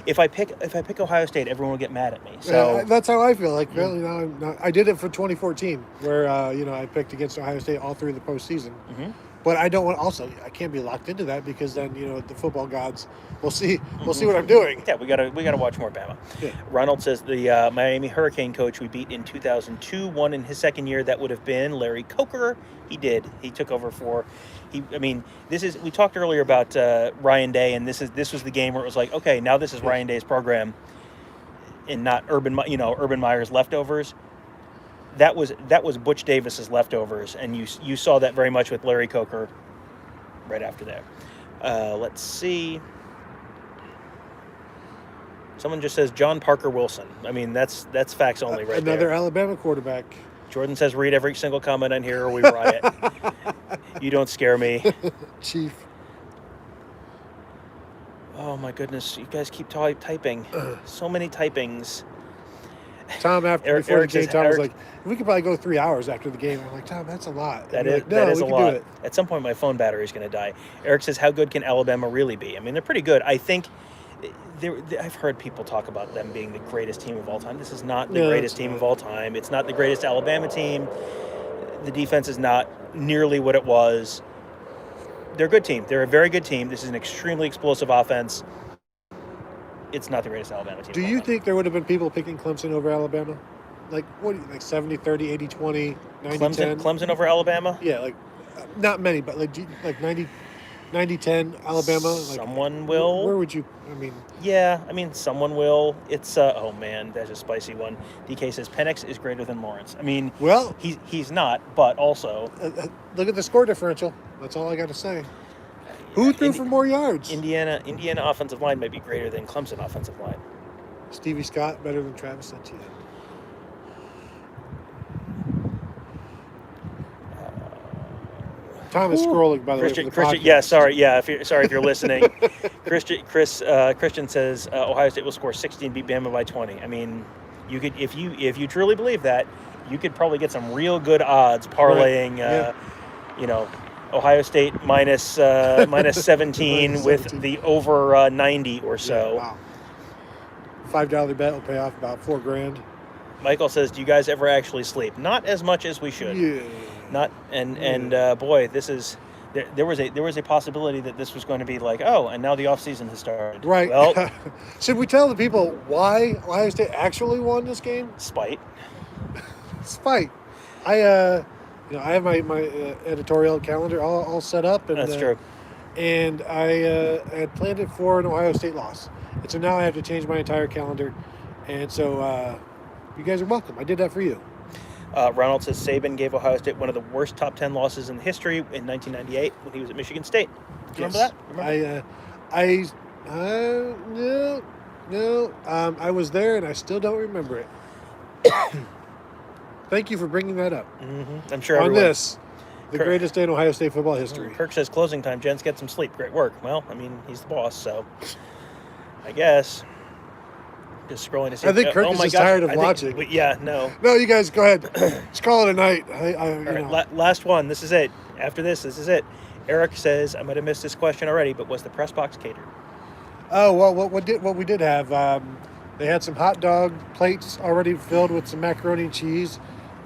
if I pick Ohio State, everyone will get mad at me. So that's how I feel. Like, well, I did it for 2014, where I picked against Ohio State all through the postseason. Mhm. But I don't want. Also, I can't be locked into that because then the football gods will see. We'll see what I'm doing. Yeah, we gotta watch more Bama. Yeah. Ronald says the Miami Hurricane coach we beat in 2002 won in his second year. That would have been Larry Coker. He did. He took over for. We talked earlier about Ryan Day, and this was the game where it was like, okay, now this is Ryan Day's program, and not Urban Meyer's leftovers. That was Butch Davis's leftovers, and you saw that very much with Larry Coker right after that. Let's see. Someone just says John Parker Wilson. I mean, that's facts only right there. Another Alabama quarterback. Jordan says read every single comment on here or we riot. You don't scare me. Chief. Oh my goodness, you guys keep typing. So many typings. Tom, before the game, says, Tom was like, we could probably go 3 hours after the game. I'm like, Tom, that's a lot. That is a lot. At some point, my phone battery is going to die. Eric says, how good can Alabama really be? I mean, they're pretty good. I think I've heard people talk about them being the greatest team of all time. This is not the greatest team of all time. It's not the greatest Alabama team. The defense is not nearly what it was. They're a good team. They're a very good team. This is an extremely explosive offense. It's not the greatest Alabama team. Do you think there would have been people picking Clemson over Alabama? Like, what? Like 70-30, 80-20, 90-10? Clemson over Alabama? Yeah, like not many, but like 90-10 Alabama. Like, someone will. Where would you? I mean. Yeah, I mean, someone will. It's oh man, that's a spicy one. DK says Penix is greater than Lawrence. I mean, well, he's not, but also look at the score differential. That's all I got to say. Who threw for more yards? Indiana offensive line might be greater than Clemson offensive line. Stevie Scott better than Travis Etienne. Tom is scrolling, by the way. Christian, yeah, sorry, yeah. If you're listening, Christian says Ohio State will score 60 and beat Bama by 20. I mean, you could if you truly believe that, you could probably get some real good odds parlaying. Right. Yeah. Ohio State minus 17 with the over 90 or so. Yeah, wow. $5 bet will pay off about $4,000. Michael says, "Do you guys ever actually sleep? Not as much as we should. Yeah. Not boy, this is there was a possibility that this was going to be like, oh, and now the off season has started. Right. Well, should we tell the people why Ohio State actually won this game? Spite. Spite. I have my editorial calendar all set up. And, that's true. And I had planned it for an Ohio State loss. And so now I have to change my entire calendar. And so you guys are welcome. I did that for you. Ronald says Saban gave Ohio State one of the worst top 10 losses in history in 1998 when he was at Michigan State. Do you remember that? No. I was there and I still don't remember it. Thank you for bringing that up. Mm-hmm. I'm sure on everyone... this, the greatest day in Ohio State football history. Kirk says closing time. Gents, get some sleep. Great work. Well, I mean, he's the boss, so I guess. Just scrolling to see. I think Kirk is just tired of watching. No, you guys go ahead. Just call it a night. All right, last one. This is it. After this is it. Eric says, I might have missed this question already, but was the press box catered? Oh, well, what we did have, they had some hot dog plates already filled with some macaroni and cheese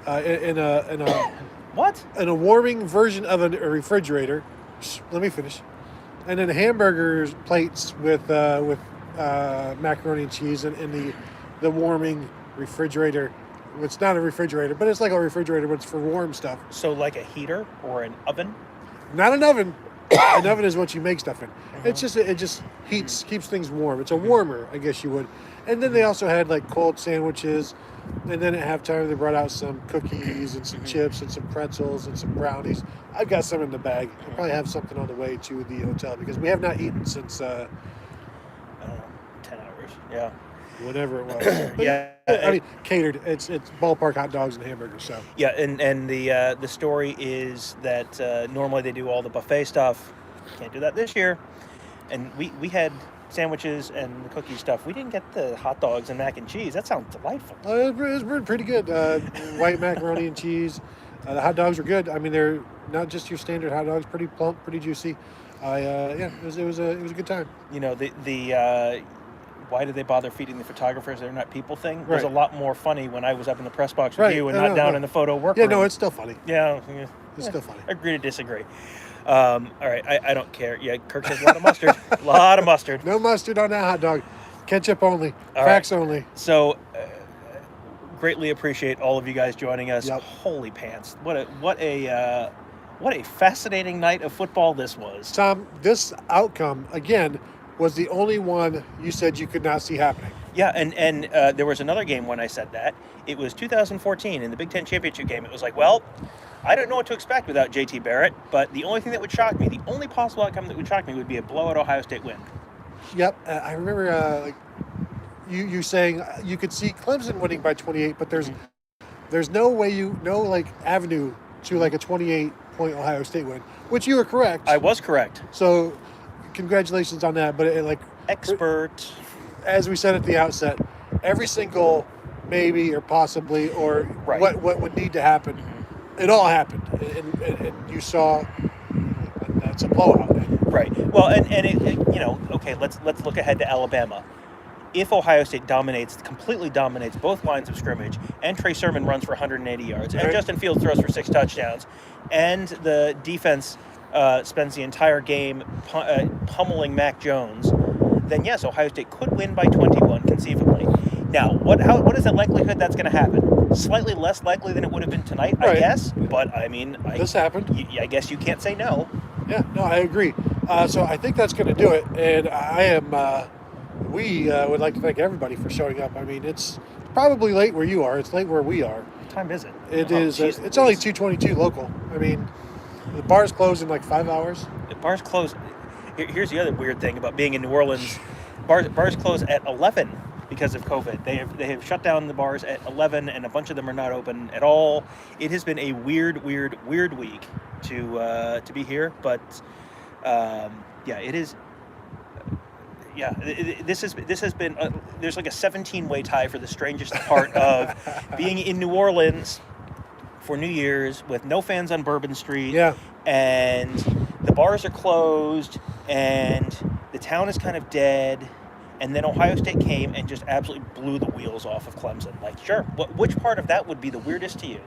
in a what? In a warming version of a refrigerator. Let me finish. And then hamburger plates with macaroni and cheese in the warming refrigerator. It's not a refrigerator, but it's like a refrigerator, but it's for warm stuff. So like a heater or an oven? Not an oven. An oven is what you make stuff in. Uh-huh. It just keeps things warm. It's a warmer, I guess you would. And then they also had like cold sandwiches. And then at halftime they brought out some cookies and some chips and some pretzels and some brownies. I've got some in the bag. I'll probably have something on the way to the hotel because we have not eaten since I don't know, 10 hours. Yeah. Whatever it was. Yeah. I mean, catered. It's ballpark hot dogs and hamburgers. So. Yeah, and the story is that normally they do all the buffet stuff. Can't do that this year. And we had sandwiches and the cookie stuff. We didn't get the hot dogs and mac and cheese. That sounds delightful. It was pretty good. White macaroni and cheese. The hot dogs were good. I mean, they're not just your standard hot dogs. Pretty plump, pretty juicy. It was a good time. You know, the why did they bother feeding the photographers? They're not people thing. Was a Right. lot more funny when I was up in the press box with Right. you and No, not down no. in the photo workroom. Yeah, no, it's still funny. Yeah. It's still funny. Agree to disagree. All right, I don't care. Yeah, Kirk says a lot of mustard. A lot of mustard. No mustard on that hot dog. Ketchup only. All Facts only. So, greatly appreciate all of you guys joining us. Yep. Holy pants! What a fascinating night of football this was. Tom, this outcome, again, was the only one you said you could not see happening. Yeah, and there was another game when I said that. It was 2014 in the Big Ten Championship game. It was like, well, I don't know what to expect without JT Barrett, but the only thing that would shock me, the only possible outcome that would shock me would be a blowout Ohio State win. Yep, I remember you saying you could see Clemson winning by 28, but there's no way avenue to like a 28-point Ohio State win, which you were correct. I was correct. So, congratulations on that. But Expert. as we said at the outset, every single maybe or possibly or Right. what would need to happen, it all happened, and you saw that's a blowout. Right. Well, and okay, let's look ahead to Alabama. If Ohio State completely dominates both lines of scrimmage, and Trey Sermon runs for 180 yards, and Right. Justin Fields throws for 6 touchdowns, and the defense spends the entire game pummeling Mac Jones, then yes, Ohio State could win by 21 conceivably. Now, what is the likelihood that's going to happen? Slightly less likely than it would have been tonight, I Right. guess. But I mean, This happened. I guess you can't say no. Yeah, no, I agree. So I think that's going to do it, and I am. We would like to thank everybody for showing up. I mean, it's probably late where you are. It's late where we are. What time is it? It Oh, is. geez It's only Louise. 2:22 local. I mean, the bar's closed in like 5 hours. The bars close. Here's the other weird thing about being in New Orleans. Bars close at 11 because of COVID. They have shut down the bars at 11, and a bunch of them are not open at all. It has been a weird week to be here, but yeah, it is. Yeah, this has been there's like a 17-way tie for the strangest part of being in New Orleans for New Year's with no fans on Bourbon Street. Yeah. And the bars are closed, and the town is kind of dead. And then Ohio State came and just absolutely blew the wheels off of Clemson. Like, sure, which part of that would be the weirdest to you?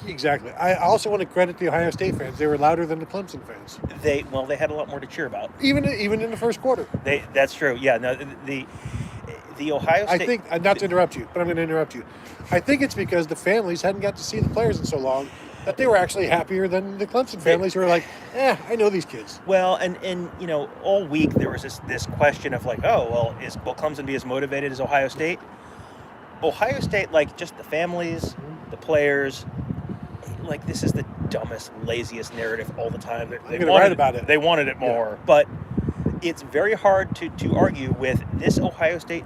Exactly. I also want to credit the Ohio State fans. They were louder than the Clemson fans. They had a lot more to cheer about. Even in the first quarter. That's true. Yeah. No, the Ohio State. I think, not to interrupt you, but I'm going to interrupt you. I think it's because the families hadn't got to see the players in so long that they were actually happier than the Clemson families who were like, I know these kids. Well, and all week there was this question of like, oh, well, will Clemson be as motivated as Ohio State? Ohio State, like, just the families, the players, like, this is the dumbest, laziest narrative all the time. I'm gonna write about it. They wanted it more, but it's very hard to argue with this Ohio State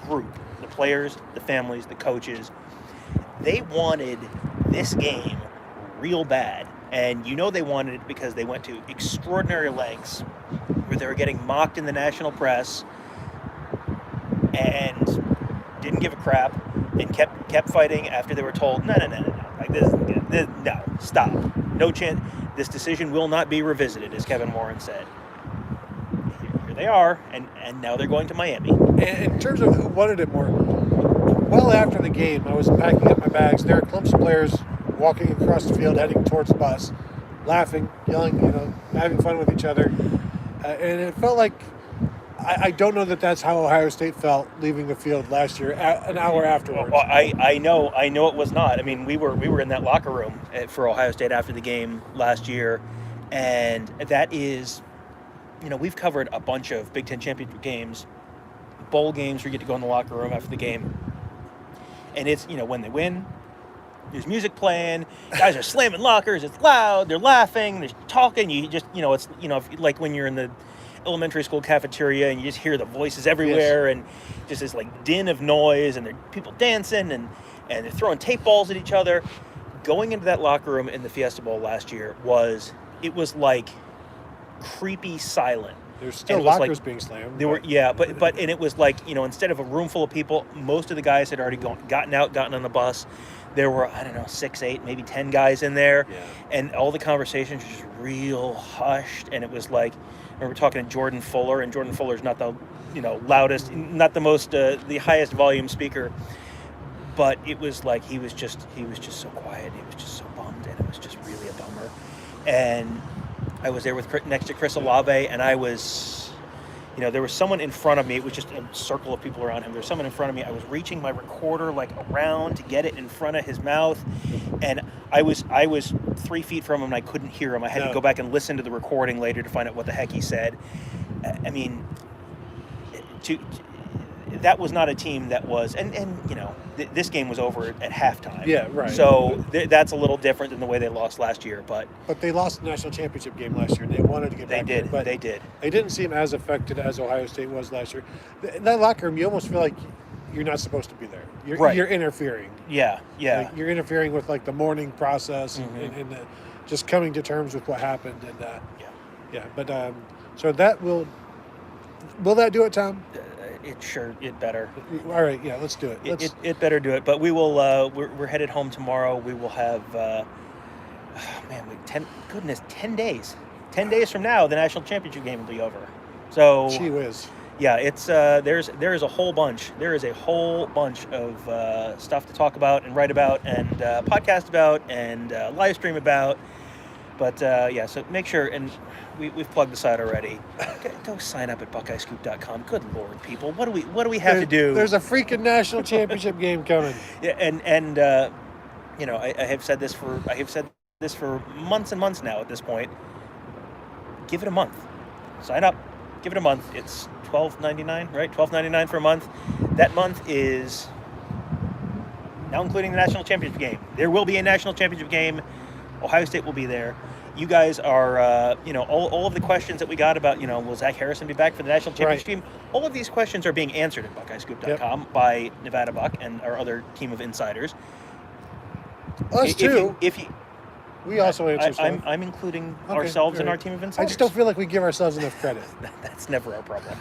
group, the players, the families, the coaches. They wanted this game real bad, and they wanted it because they went to extraordinary lengths where they were getting mocked in the national press and didn't give a crap and kept fighting after they were told no, like this no, stop, no chance, this decision will not be revisited, as Kevin Warren said. Here they are, and now they're going to Miami. And in terms of who wanted it more, well after the game, I was packing up my bags. There are Clemson players walking across the field, heading towards the bus, laughing, yelling, having fun with each other. And it felt like, I don't know that that's how Ohio State felt leaving the field last year, an hour afterwards. Well, I know it was not. I mean, we were in that locker room for Ohio State after the game last year, and that is, we've covered a bunch of Big Ten championship games, bowl games where you get to go in the locker room after the game, and it's, when they win, there's music playing, guys are slamming lockers, it's loud, they're laughing, they're talking, you just, it's, like when you're in the elementary school cafeteria and you just hear the voices everywhere. Yes. And just this like din of noise, and there are people dancing and they're throwing tape balls at each other. Going into that locker room in the Fiesta Bowl last year was like creepy silent. There's still lockers being slammed. There were, but and it was like, instead of a room full of people, most of the guys had already gotten on the bus. There were, 6, 8, maybe 10 guys in there. Yeah. And all the conversations were just real hushed. And it was like, I remember talking to Jordan Fuller, and Jordan Fuller's not the loudest, not the most, the highest volume speaker, but it was like he was just so quiet. He was just so bummed, and it was just really a bummer. And I was there next to Chris Olave, and I was, there was someone in front of me. It was just a circle of people around him. There was someone in front of me. I was reaching my recorder like around to get it in front of his mouth, and I was 3 feet from him, and I couldn't hear him. I had to go back and listen to the recording later to find out what the heck he said. I mean, that was not a team that was, and this game was over at halftime. Yeah, right. So that's a little different than the way they lost last year, but they lost the national championship game last year, and they wanted to get back there. But they did. They didn't seem as affected as Ohio State was last year. In that locker room, you almost feel like you're not supposed to be there. You're interfering. Yeah. Like, you're interfering with like the mourning process and just coming to terms with what happened. And But so that will that do it, Tom? It better. All right, yeah, let's do it. It better do it. But we will. We're headed home tomorrow. We will have. 10 days. 10 days from now, the national championship game will be over. So. Gee whiz. Yeah, it's there is a whole bunch. There is a whole bunch of stuff to talk about and write about and podcast about and live stream about. But so make sure, and we've plugged the site already. Go sign up at BuckeyeScoop.com. Good Lord, people, what do we have to do? There's a freaking national championship game coming. Yeah, and I have said this for months and months now. At this point, give it a month. Sign up. Give it a month. It's $12.99, right? $12.99 for a month. That month is now including the national championship game. There will be a national championship game. Ohio State will be there. You guys are, all of the questions that we got about, will Zach Harrison be back for the national championship team? All of these questions are being answered at BuckeyeScoop.com by Nevada Buck and our other team of insiders. Us too. We also answer stuff. I'm including ourselves in our team of insiders. I just don't feel like we give ourselves enough credit. That's never our problem.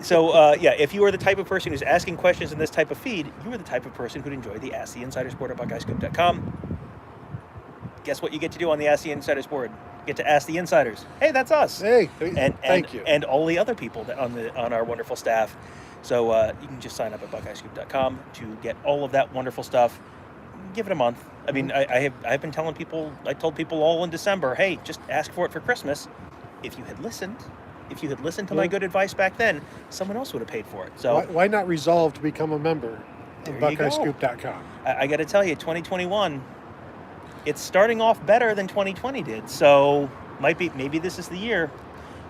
So, if you are the type of person who's asking questions in this type of feed, you are the type of person who'd enjoy the Ask the Insiders board at BuckeyeScoop.com. Guess what you get to do on the Ask the Insiders board? You get to ask the insiders. Hey, that's us. Hey, thank you. And all the other people that on our wonderful staff. So you can just sign up at BuckeyeScoop.com to get all of that wonderful stuff. Give it a month. I mean, I've been telling people. I told people all in December, hey, just ask for it for Christmas. If you had listened to my good advice back then, someone else would have paid for it. So why not resolve to become a member of BuckeyeScoop.com? I got to tell you, 2021. It's starting off better than 2020 did, so maybe this is the year.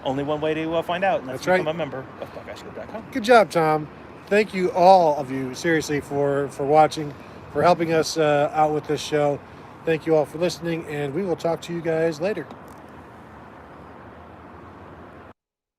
Only one way to find out, and that's become a member of BuckeyeScoop.com. Good job, Tom. Thank you, all of you, seriously, for watching, for helping us out with this show. Thank you all for listening, and we will talk to you guys later.